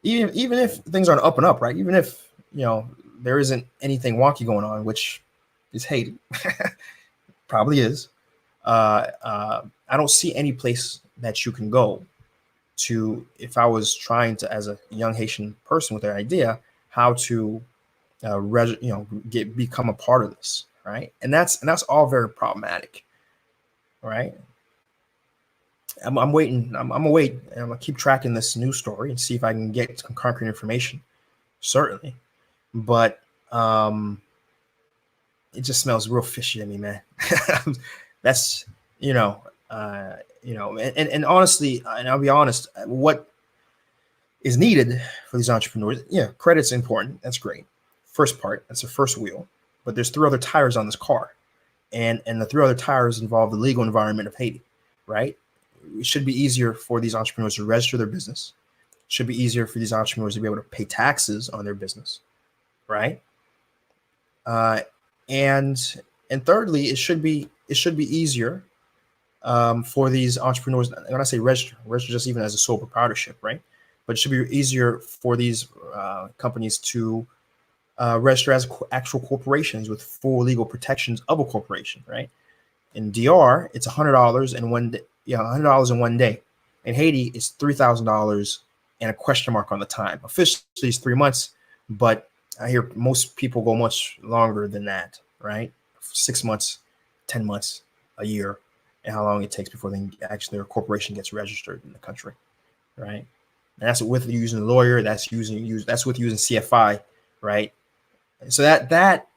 even if things aren't up and up, right? Even if there isn't anything wonky going on, which is Haiti, probably is. I don't see any place that you can go to if I was trying to, as a young Haitian person with an idea, how to become a part of this, right? And that's all very problematic, right? I'm waiting. I'm gonna wait, and I'm gonna keep tracking this news story and see if I can get some concrete information. Certainly, but it just smells real fishy to me, man. That's and honestly, and I'll be honest, what is needed for these entrepreneurs? Yeah, credit's important. That's great. First part, that's the first wheel. But there's 3 other tires on this car, and the 3 other tires involve the legal environment of Haiti, right? It should be easier for these entrepreneurs to register their business. It should be easier for these entrepreneurs to be able to pay taxes on their business, right? And thirdly, it should be easier for these entrepreneurs. When I say register just even as a sole proprietorship, right? But it should be easier for these companies to register as actual corporations with full legal protections of a corporation, right? In DR, it's $100 in one day. Yeah, $100 in one day. In Haiti, it's $3,000 and a question mark on the time. Officially, it's 3 months, but I hear most people go much longer than that, right? 6 months, 10 months, a year, and how long it takes before their corporation gets registered in the country, right? And that's with using a lawyer. That's with using CFI, right? So that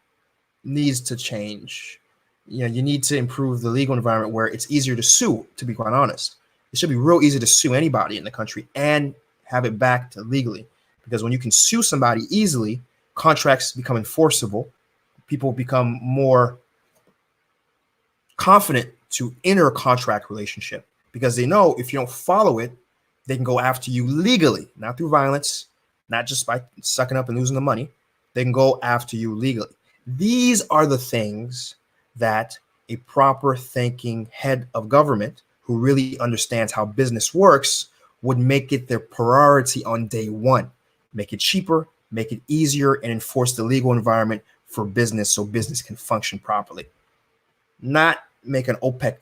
needs to change. You need to improve the legal environment where it's easier to sue, to be quite honest. It should be real easy to sue anybody in the country and have it backed legally. Because when you can sue somebody easily, contracts become enforceable. People become more confident to enter a contract relationship because they know if you don't follow it, they can go after you legally, not through violence, not just by sucking up and losing the money. They can go after you legally. These are the things that a proper thinking head of government who really understands how business works would make it their priority on day one. Make it cheaper, make it easier, and enforce the legal environment for business so business can function properly. Not make an OPEC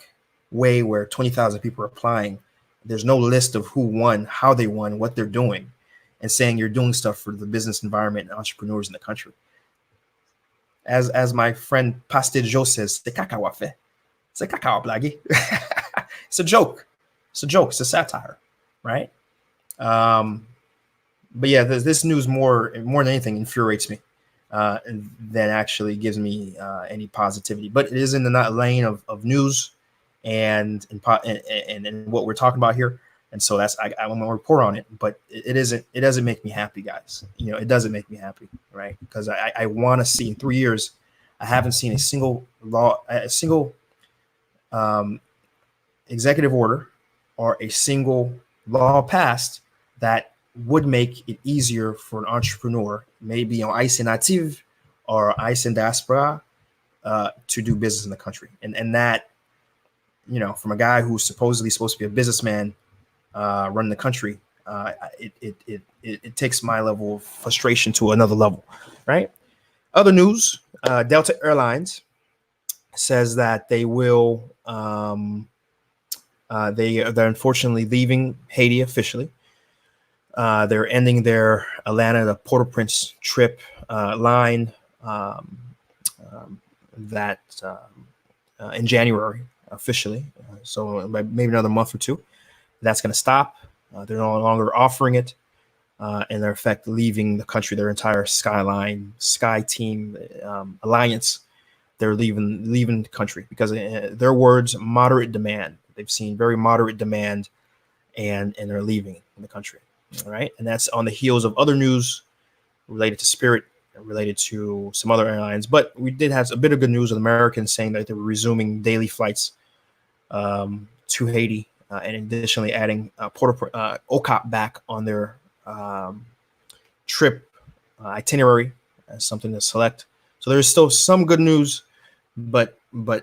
way where 20,000 people are applying. There's no list of who won, how they won, what they're doing, and saying you're doing stuff for the business environment and entrepreneurs in the country. As my friend Pastor Joe says, c'est caca wafe. C'est caca blaggy. It's a joke. It's a joke. It's a satire, right? But yeah, this news more than anything infuriates me than actually gives me any positivity. But it is in the lane of news and what we're talking about here. And so I'm going to report on it, but it doesn't make me happy, guys. It doesn't make me happy, right? Because I want to see in 3 years, I haven't seen a single executive order or a single law passed that would make it easier for an entrepreneur, maybe on Haitian native or Haitian diaspora, to do business in the country. And that, from a guy who's supposedly supposed to be a businessman, running the country, it takes my level of frustration to another level, right? Other news: Delta Airlines says that they will they're unfortunately leaving Haiti officially. They're ending their Atlanta to Port-au-Prince trip line. that in January officially. So maybe another month or two, that's going to stop. They're no longer offering it, and they're in fact leaving the country. Their entire Sky Team alliance, they're leaving the country because their words, moderate demand. They've seen very moderate demand, and they're leaving the country. All right, and that's on the heels of other news related to Spirit, related to some other airlines. But we did have a bit of good news with Americans saying that they were resuming daily flights to Haiti, and additionally adding OCOP back on their trip itinerary as something to select. So there's still some good news, but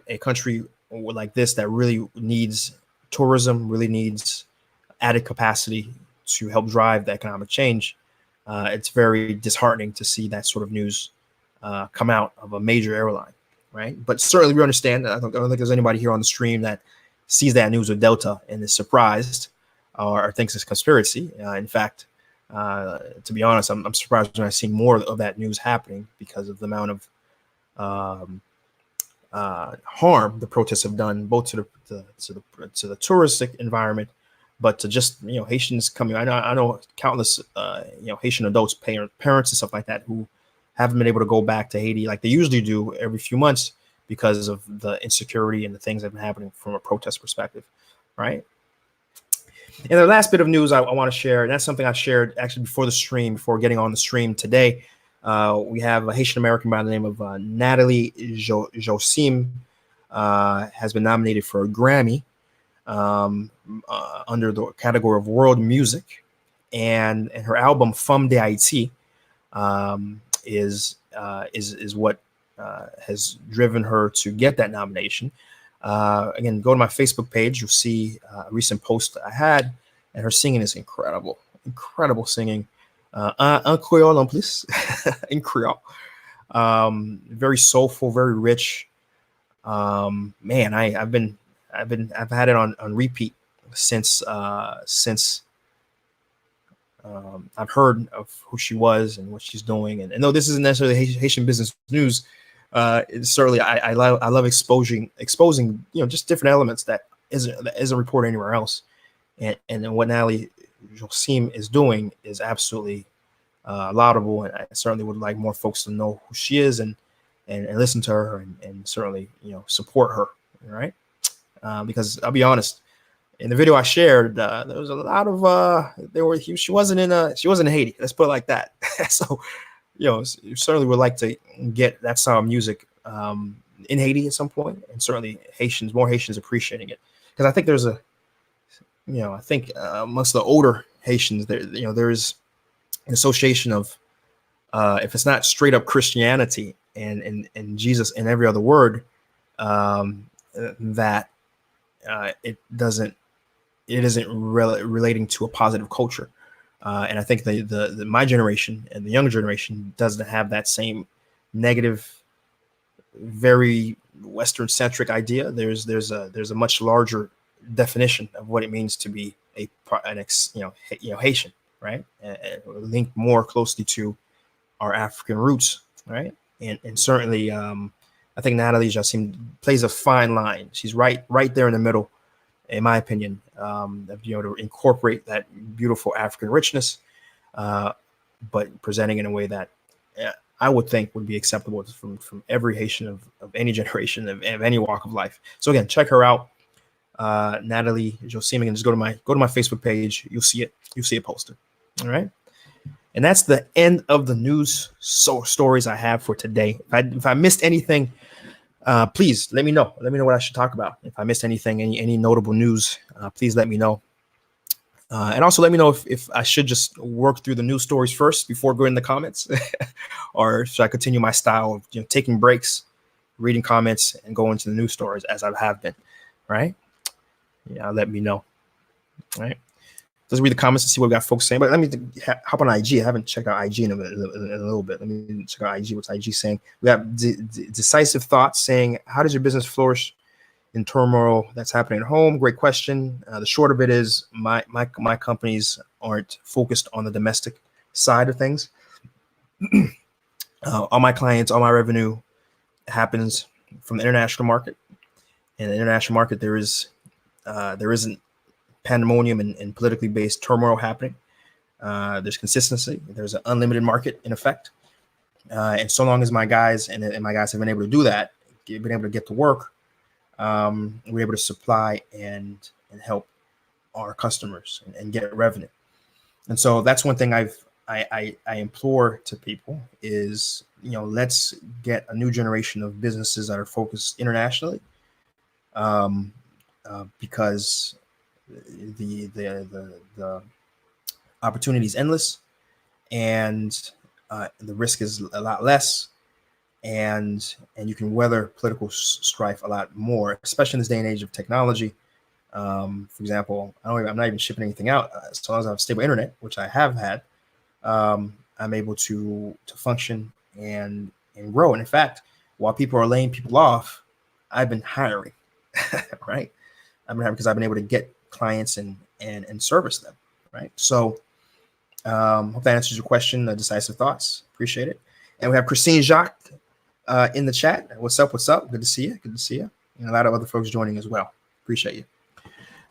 a country like this that really needs tourism, really needs added capacity to help drive the economic change. It's very disheartening to see that sort of news come out of a major airline, right? But certainly we understand. I don't think there's anybody here on the stream that sees that news with Delta and is surprised or thinks it's conspiracy. In fact, to be honest, I'm surprised when I see more of that news happening because of the amount of harm the protests have done, both to the touristic environment, but to just Haitians coming. I know countless Haitian adults, parents and stuff like that, who haven't been able to go back to Haiti like they usually do every few months because of the insecurity and the things that have been happening from a protest perspective, right? And the last bit of news I want to share, and that's something I shared actually before getting on the stream today. We have a Haitian American by the name of Natalie Josim, has been nominated for a Grammy under the category of world music, and her album Femme de Haiti is what has driven her to get that nomination. Again, go to my Facebook page. You'll see a recent post I had, and her singing is incredible singing. En Creole, en plus, in Creole. Very soulful, very rich. Man, I've had it on repeat since I've heard of who she was and what she's doing. And though this isn't necessarily Haitian business news, it's certainly I love exposing just different elements that isn't reported anywhere else. And what Natalie Josim is doing is absolutely laudable, and I certainly would like more folks to know who she is and listen to her and certainly support her. All right, because I'll be honest, in the video I shared, there was a lot of she wasn't in Haiti. Let's put it like that. So certainly would like to get that style of music in Haiti at some point, and certainly more Haitians appreciating it, because I think there's amongst the older Haitians there's an association of if it's not straight up Christianity and Jesus in every other word, that it isn't relating to a positive culture. And I think the my generation and the younger generation doesn't have that same negative, very Western centric idea. There's a much larger definition of what it means to be Haitian, right? And linked more closely to our African roots, right? And certainly, I think Natalie Josim plays a fine line. She's right there in the middle, in my opinion, to incorporate that beautiful African richness, but presenting in a way that I would think would be acceptable from every Haitian of any generation, of any walk of life. So again, check her out, Natalie Josim. Again, just go to my Facebook page. You'll see it posted. All right. And that's the end of the news stories I have for today. If I missed anything, please let me know. Let me know what I should talk about. If I missed anything, any notable news, please let me know. And also let me know if I should just work through the news stories first before going in the comments, or should I continue my style of taking breaks, reading comments, and going to the news stories as I have been. Right? Yeah, let me know. All right. Let's read the comments and see what we got folks saying. But let me hop on IG. I haven't checked out IG in a little bit. Let me check out IG. What's IG saying? We have Decisive Thoughts saying, how does your business flourish in turmoil that's happening at home? Great question. The short of it is my companies aren't focused on the domestic side of things. All my clients, all my revenue happens from the international market. In the international market, there isn't pandemonium and politically based turmoil happening. There's consistency. There's an unlimited market in effect. And so long as my guys and my guys have been able to do that, been able to get to work, we're able to supply and help our customers and get revenue. And so that's one thing I implore to people is, let's get a new generation of businesses that are focused internationally, because the opportunity is endless, and the risk is a lot less, and you can weather political strife a lot more, especially in this day and age of technology. For example, I'm not even shipping anything out. As long as I have stable internet, which I have had, I'm able to function and grow. And in fact, while people are laying people off, I've been hiring, right? I've been hiring because I've been able to get clients and service them, right? So hope that answers your question. Decisive thoughts. Appreciate it. And we have Christine Jacques in the chat. What's up? What's up? Good to see you. Good to see you. And a lot of other folks joining as well. Appreciate you.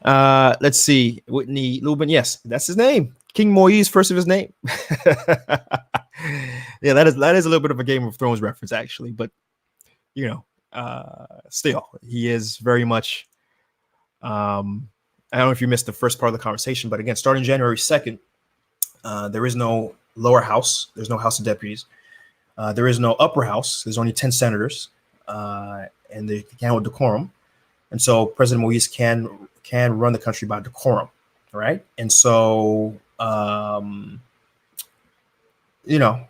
Let's see. Whitney Lubin. Yes, that's his name. King Moise, first of his name. Yeah, that is a little bit of a Game of Thrones reference, actually. But, still, he is very much. I don't know if you missed the first part of the conversation, but again, starting January 2nd, there is no lower house. There's no House of Deputies. There is no upper house. There's only 10 senators, and they can't hold decorum. And so President Moise can run the country by decorum, right? And so,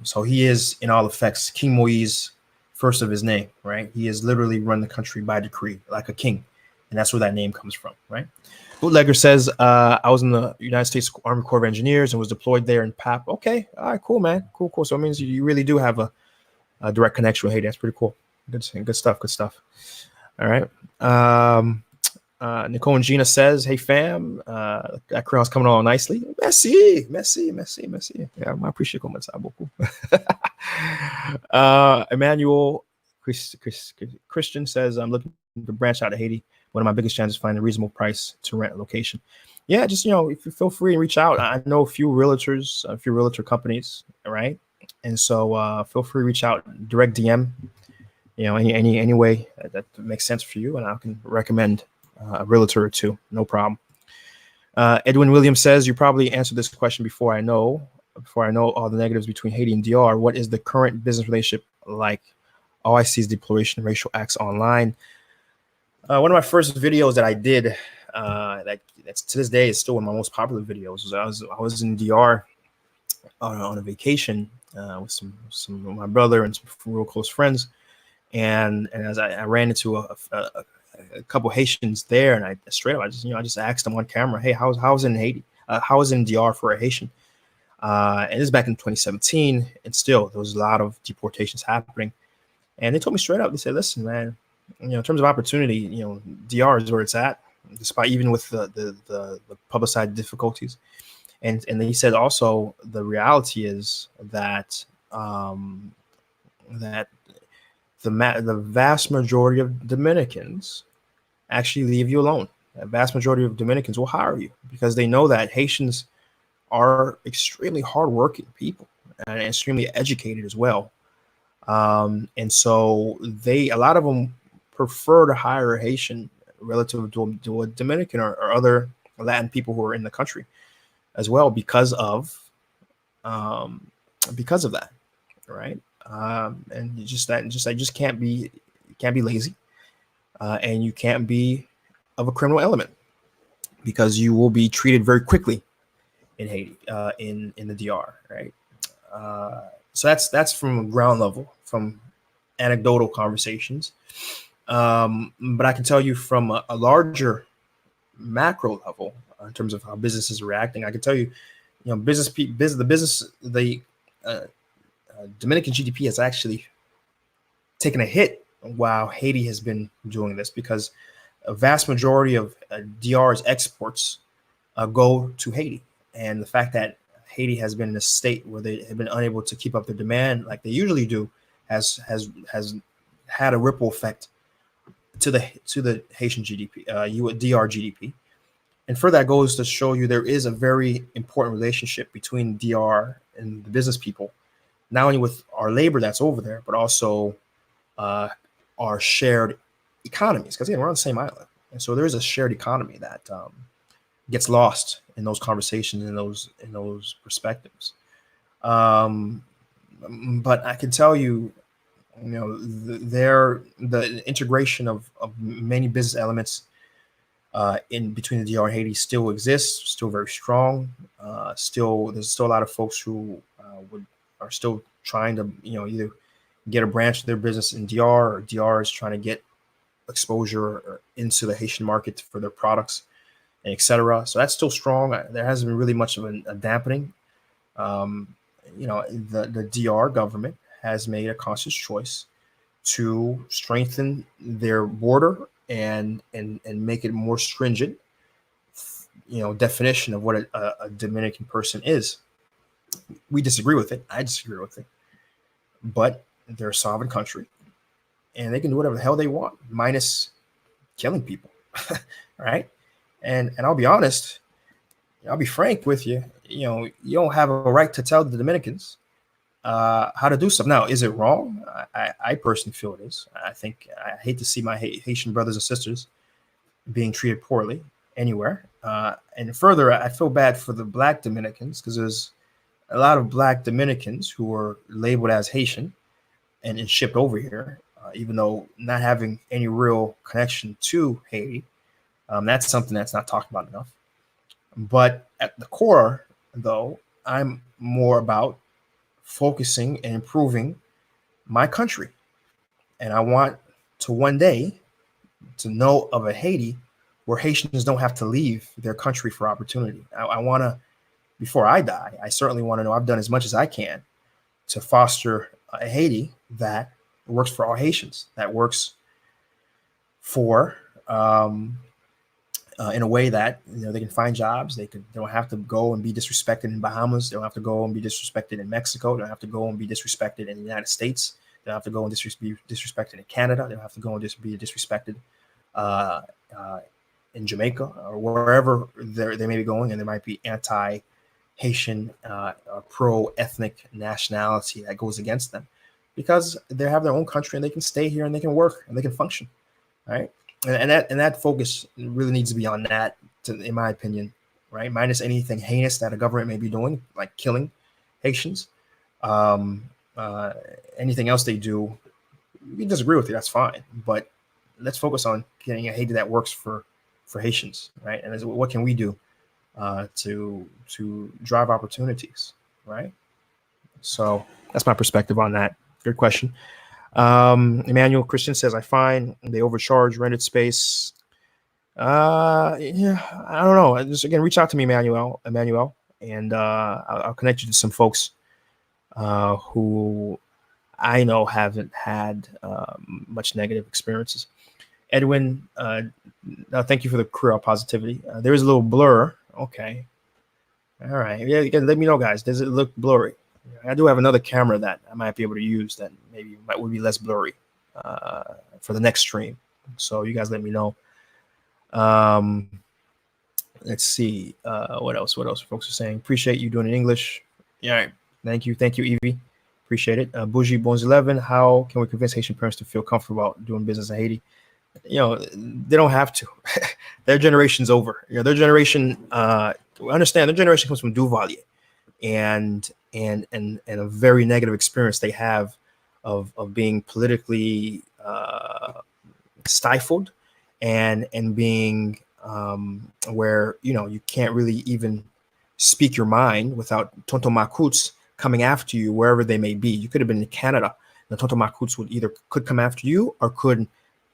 so he is in all effects King Moise, first of his name, right? He has literally run the country by decree, like a king. And that's where that name comes from, right? Bootlegger says, I was in the United States Army Corps of Engineers and was deployed there in PAP. Okay. All right, cool, man. Cool. So it means you really do have a direct connection with Haiti. That's pretty cool. Good stuff. All right. Nicole and Gina says, hey, fam, that crowd's coming on nicely. Merci. Yeah, I appreciate beaucoup. Emmanuel Christian says, I'm looking to branch out to Haiti. One of my biggest challenges is finding a reasonable price to rent a location. Yeah, just, if you feel free and reach out. I know a few realtors, a few realtor companies, right? And so feel free to reach out, direct DM, any way that makes sense for you. And I can recommend a realtor or two, no problem. Edwin Williams says, you probably answered this question before I know all the negatives between Haiti and DR. What is the current business relationship like? All I see is deploration and racial acts online. One of my first videos that I did, that's to this day is still one of my most popular videos. I was in DR on a vacation with some of my brother and some real close friends, and as I ran into a couple Haitians there, and I just asked them on camera, hey, how was it in Haiti? How was it in DR for a Haitian? And this is back in 2017, and still there was a lot of deportations happening, and they told me straight up. They said, listen, man. In terms of opportunity, DR is where it's at, despite even with the publicized difficulties. And he said also the reality is that that the vast majority of Dominicans actually leave you alone. A vast majority of Dominicans will hire you because they know that Haitians are extremely hardworking people and extremely educated as well. And so a lot of them prefer to hire a Haitian relative to a Dominican or other Latin people who are in the country as well because of that, right? And you just can't be lazy, and you can't be of a criminal element because you will be treated very quickly in Haiti, in the DR, right? So that's from ground level, from anecdotal conversations. But I can tell you from a larger macro level in terms of how businesses are reacting. I can tell you, the Dominican GDP has actually taken a hit while Haiti has been doing this because a vast majority of DR's exports go to Haiti, and the fact that Haiti has been in a state where they have been unable to keep up their demand like they usually do has had a ripple effect to the Haitian GDP, DR GDP. And further, that goes to show you there is a very important relationship between DR and the business people, not only with our labor that's over there, but also uh, our shared economies. Because again, we're on the same island, and so there is a shared economy that gets lost in those conversations, in those perspectives. Um, but I can tell you, the integration of many business elements in between the DR and Haiti still exists, still very strong. There's still a lot of folks who are still trying to either get a branch of their business in DR, or DR is trying to get exposure into the Haitian market for their products, and etc. So that's still strong. There hasn't been really much of a dampening. Um, the DR government has made a conscious choice to strengthen their border and make it more stringent, definition of what a Dominican person is. We disagree with it. I disagree with it, but they're a sovereign country, and they can do whatever the hell they want, minus killing people, right? And I'll be honest, I'll be frank with you. You don't have a right to tell the Dominicans how to do stuff. Now, is it wrong? I personally feel it is. I hate to see my Haitian brothers and sisters being treated poorly anywhere. And further, I feel bad for the Black Dominicans, because there's a lot of Black Dominicans who are labeled as Haitian and shipped over here, even though not having any real connection to Haiti. That's something that's not talked about enough. But at the core, though, I'm more about focusing and improving my country. And I want to one day to know of a Haiti where Haitians don't have to leave their country for opportunity. I want to, before I die, I certainly want to know I've done as much as I can to foster a Haiti that works for all Haitians, that works for in a way that they can find jobs. They don't have to go and be disrespected in Bahamas. They don't have to go and be disrespected in Mexico. They don't have to go and be disrespected in the United States. They don't have to go and be disrespected in Canada. They don't have to go and be disrespected in Jamaica or wherever they may be going. And there might be anti-Haitian, pro-ethnic nationality that goes against them, because they have their own country and they can stay here and they can work and they can function, right? And that focus really needs to be on that, in my opinion, right? Minus anything heinous that a government may be doing, like killing Haitians. Anything else they do, we disagree with you, that's fine. But let's focus on getting a Haiti that works for Haitians, right? And what can we do to drive opportunities, right? So that's my perspective on that. Good question. Emmanuel Christian says, I find they overcharge rented space. Yeah, I don't know. Just again, reach out to me, Emmanuel, and I'll connect you to some folks who I know haven't had much negative experiences. Edwin, thank you for the career positivity. There is a little blur. Okay. All right. Yeah, you can let me know, guys. Does it look blurry? I do have another camera that I might be able to use that maybe would be less blurry for the next stream. So you guys let me know. Let's see. What else? What else folks are saying? Appreciate you doing it in English. Yeah. Thank you, Evie. Appreciate it. Bougie Bones 11. How can we convince Haitian parents to feel comfortable about doing business in Haiti? They don't have to. Their generation's over. Their generation. Understand their generation comes from Duvalier, and a very negative experience they have of being politically stifled and being where you can't really even speak your mind without Tonton Makuts coming after you wherever they may be. You could have been in Canada, and Tonton Makuts could come after you or could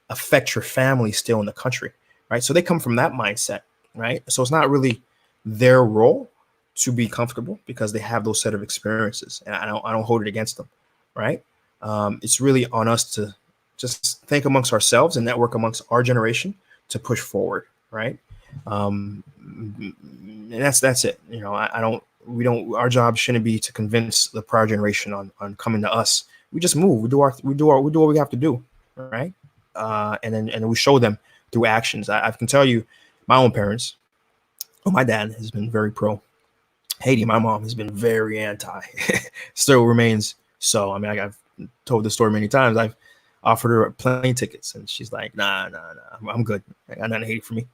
affect your family still in the country, right? So they come from that mindset, right? So it's not really their role to be comfortable because they have those set of experiences, and I don't hold it against them, right? It's really on us to just think amongst ourselves and network amongst our generation to push forward, right? And that's it. Our job shouldn't be to convince the prior generation on coming to us. We just move. We do what we have to do, right? and we show them through actions. I can tell you, my own parents. Oh, my dad has been very pro Haiti. My mom has been very anti. Still remains so. I mean, I've told the story many times. I've offered her plane tickets, and she's like, "Nah, I'm good. I got nothing in Haiti for me."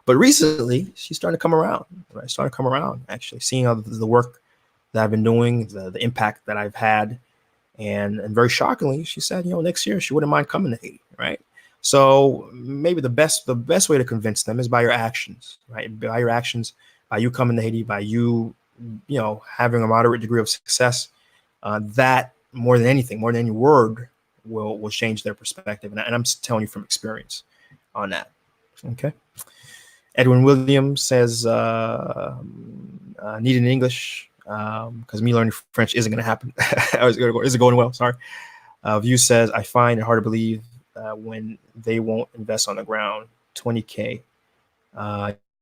But recently, she's starting to come around. Right? Starting to come around, actually, seeing how the work that I've been doing, the impact that I've had, and very shockingly, she said, next year she wouldn't mind coming to Haiti, right? So maybe the best way to convince them is by your actions, right? By your actions, by you coming to Haiti, by you, having a moderate degree of success. That more than anything, more than any word, will change their perspective, and I'm telling you from experience on that. Okay. Edwin Williams says, need in English, because me learning French isn't going to happen. Is it going well? Sorry. View says, I find it hard to believe when they won't invest on the ground. 20K.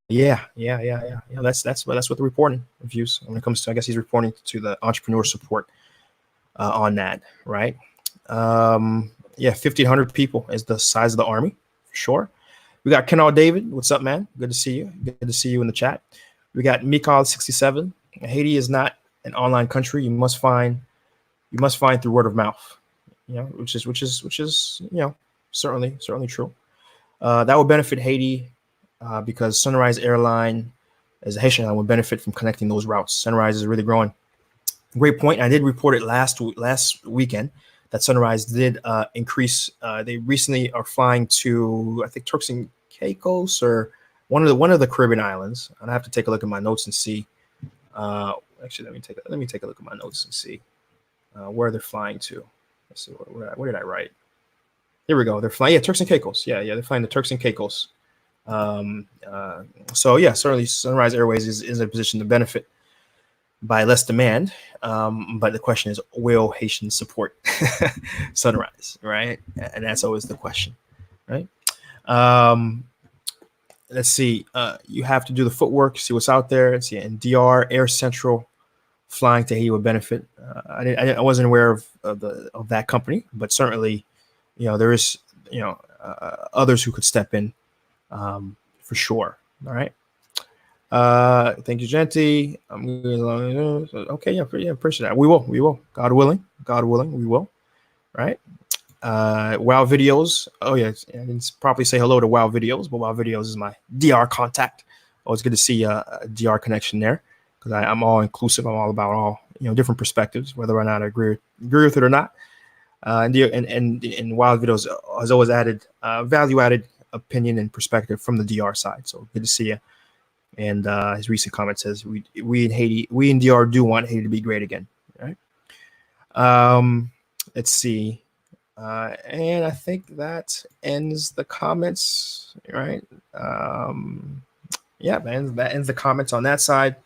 Yeah. That's what the reporting views when it comes to. I guess he's reporting to the entrepreneur support on that, right? 1,500 people is the size of the army, for sure. We got Kenal David. What's up, man? Good to see you. Good to see you in the chat. We got Mikal67. Haiti is not an online country. You must find through word of mouth. Which is certainly true. That would benefit Haiti because Sunrise Airline, as a Haitian airline, would benefit from connecting those routes. Sunrise is really growing. Great point. I did report it last weekend that Sunrise did increase. They recently are flying to, I think, Turks and Caicos or one of the Caribbean islands. And I have to take a look at my notes and see. Actually, let me take a look at my notes and see where they're flying to. Let's see, where did I write? Here we go. They're flying. Yeah, Turks and Caicos. Yeah, they're flying to Turks and Caicos. So yeah, certainly Sunrise Airways is in a position to benefit by less demand. But the question is, will Haitians support Sunrise, right? And that's always the question, right? Let's see. You have to do the footwork, see what's out there. Let's see. And DR Air Central flying to Haiti would benefit. I wasn't aware of that company, but certainly, there is others who could step in for sure. All right. Thank you, Seejeanty. Okay, yeah, appreciate that. We will. God willing, we will. Right. Wow Videos. Oh yeah, I didn't probably say hello to Wow Videos, but Wow Videos is my DR contact. Always good to see a DR connection there because I'm all inclusive. I'm all about all different perspectives, whether or not I agree with it or not. And Wow Videos has always added value-added opinion and perspective from the DR side. So good to see you. And his recent comment says, we in DR do want Haiti to be great again. Right. Let's see. And I think that ends the comments, right? Yeah, man, that ends the comments on that side,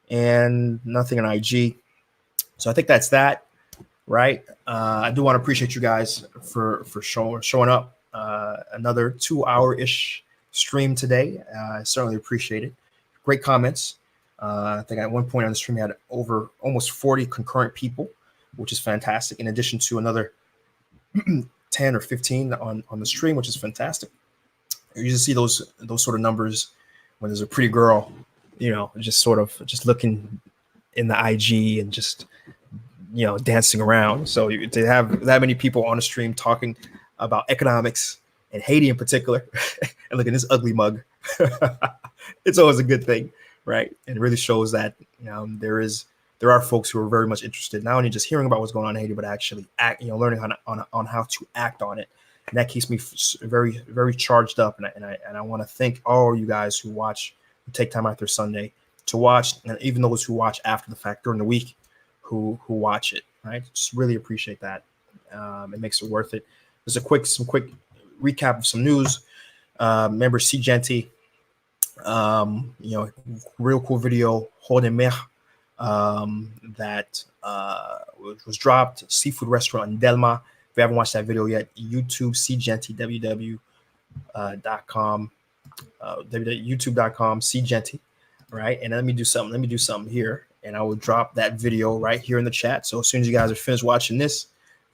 and nothing on IG. So I think that's that, right? I do want to appreciate you guys for showing up. Another 2-hour-ish stream today. I certainly appreciate it. Great comments. I think at one point on the stream we had over almost 40 concurrent people, which is fantastic. In addition to another 10 or 15 on the stream, which is fantastic. You usually see those sort of numbers when there's a pretty girl, just looking in the IG and just dancing around. So to have that many people on a stream talking about economics and Haiti in particular, and look at this ugly mug, it's always a good thing, right? And it really shows that there are folks who are very much interested, not only just hearing about what's going on in Haiti, but actually learning on how to act on it. And that keeps me very, very charged up. And I want to thank all you guys who watch, who take time out their Sunday to watch, and even those who watch after the fact during the week, who watch it. Right, just really appreciate that. It makes it worth it. There's some quick recap of some news. Remember Seejeanty, real cool video, Holding Mer. That was dropped. Seafood restaurant in Delma. If you haven't watched that video yet, YouTube Seejeanty, www.com, youtube.com Seejeanty. Right, and let me do something here, and I will drop that video right here in the chat. So as soon as you guys are finished watching this,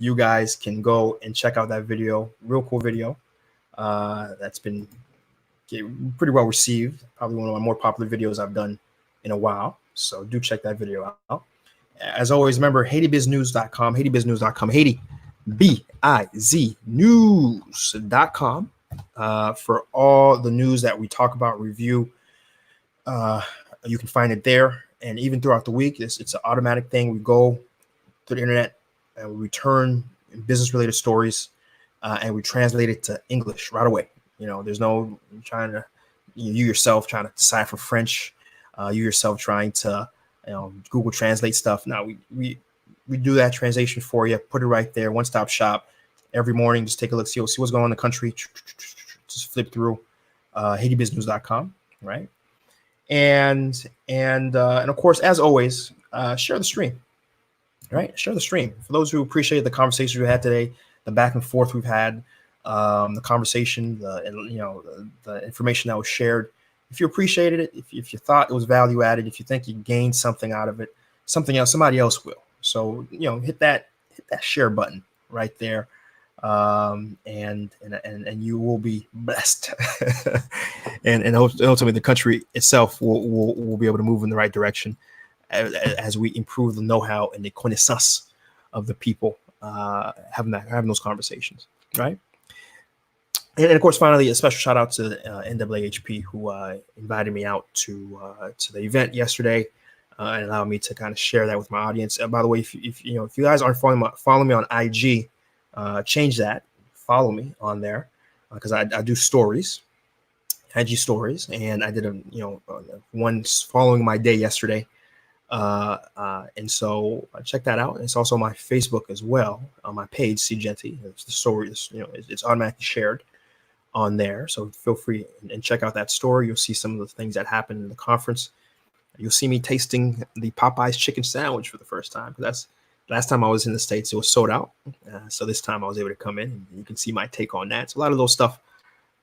you guys can go and check out that video. Real cool video. That's been pretty well received. Probably one of my more popular videos I've done in a while. So do check that video out. As always, remember HaitiBizNews.com, HaitiBizNews.com, Haiti, B-I-Z News.com for all the news that we talk about, review. You can find it there. And even throughout the week, it's an automatic thing. We go to the internet and we return business-related stories and we translate it to English right away. You know, there's no trying to, you yourself trying to decipher French, you yourself trying to, Google Translate stuff. Now we do that translation for you, put it right there, one-stop shop. Every morning, just take a look, see what's going on in the country. Just flip through HaitiBizNews.com, right? And of course, as always, share the stream, right? Share the stream. For those who appreciate the conversation we had today, the back and forth we've had, the conversation, the information that was shared. If you appreciated it, if you thought it was value added, if you think you gained something out of it, somebody else will. So hit that share button right there, and you will be blessed, and ultimately the country itself will be able to move in the right direction as we improve the know-how and the connaissance of the people having those conversations, right? And of course, finally, a special shout out to NAAHP who invited me out to the event yesterday and allowed me to kind of share that with my audience. By the way, if you guys aren't following me on IG, change that. Follow me on there because I do stories, IG stories, and I did one following my day yesterday. And so check that out. It's also my Facebook as well on my page, Seejeanty. It's the story. It's automatically shared on there. So feel free and check out that story. You'll see some of the things that happened in the conference. You'll see me tasting the Popeyes chicken sandwich for the first time. That's last time I was in the States, it was sold out. So this time I was able to come in and you can see my take on that. So a lot of those stuff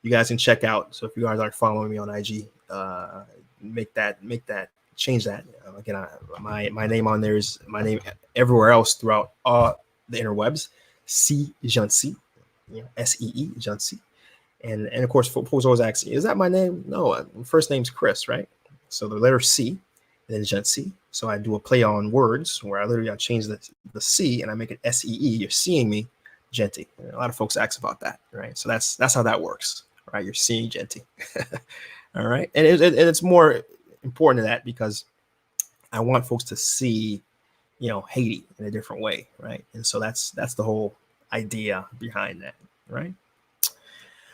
you guys can check out. So if you guys aren't following me on IG, change that. Again, my name on there is my name everywhere else throughout all the interwebs. Seejeanty, S-E-E, Jancy. And of course, folks always ask, is that my name? No, first name's Chris, right? So the letter C, and then Jancy. So I do a play on words where I change the C and I make it S-E-E. You're seeing me, Genty. A lot of folks ask about that, right? So that's how that works, right? You're seeing Genty. All right. And it's more important than that because I want folks to see, Haiti in a different way, right? And so that's the whole idea behind that, right?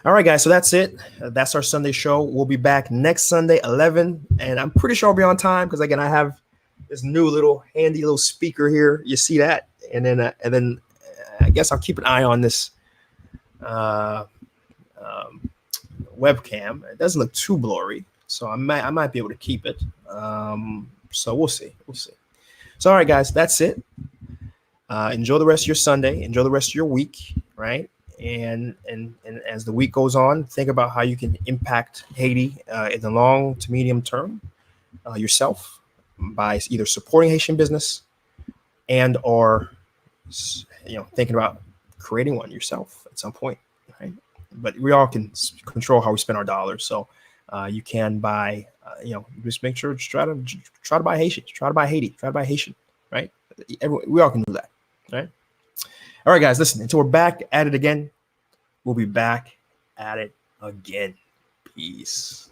All right, guys. So that's it. That's our Sunday show. We'll be back next Sunday, 11, and I'm pretty sure I'll be on time because again, I have this new handy little speaker here. You see that, and then I guess I'll keep an eye on this webcam. It doesn't look too blurry, so I might be able to keep it. So we'll see. So all right, guys, that's it. Enjoy the rest of your Sunday. Enjoy the rest of your week, right? And as the week goes on, think about how you can impact Haiti in the long to medium term yourself by either supporting Haitian business and or thinking about creating one yourself at some point, right? But we all can control how we spend our dollars. So you can buy, just make sure try to buy Haitian, try to buy Haiti, try to buy Haitian, right? We all can do that, right? All right, guys, listen, until we're back at it again, we'll be back at it again. Peace.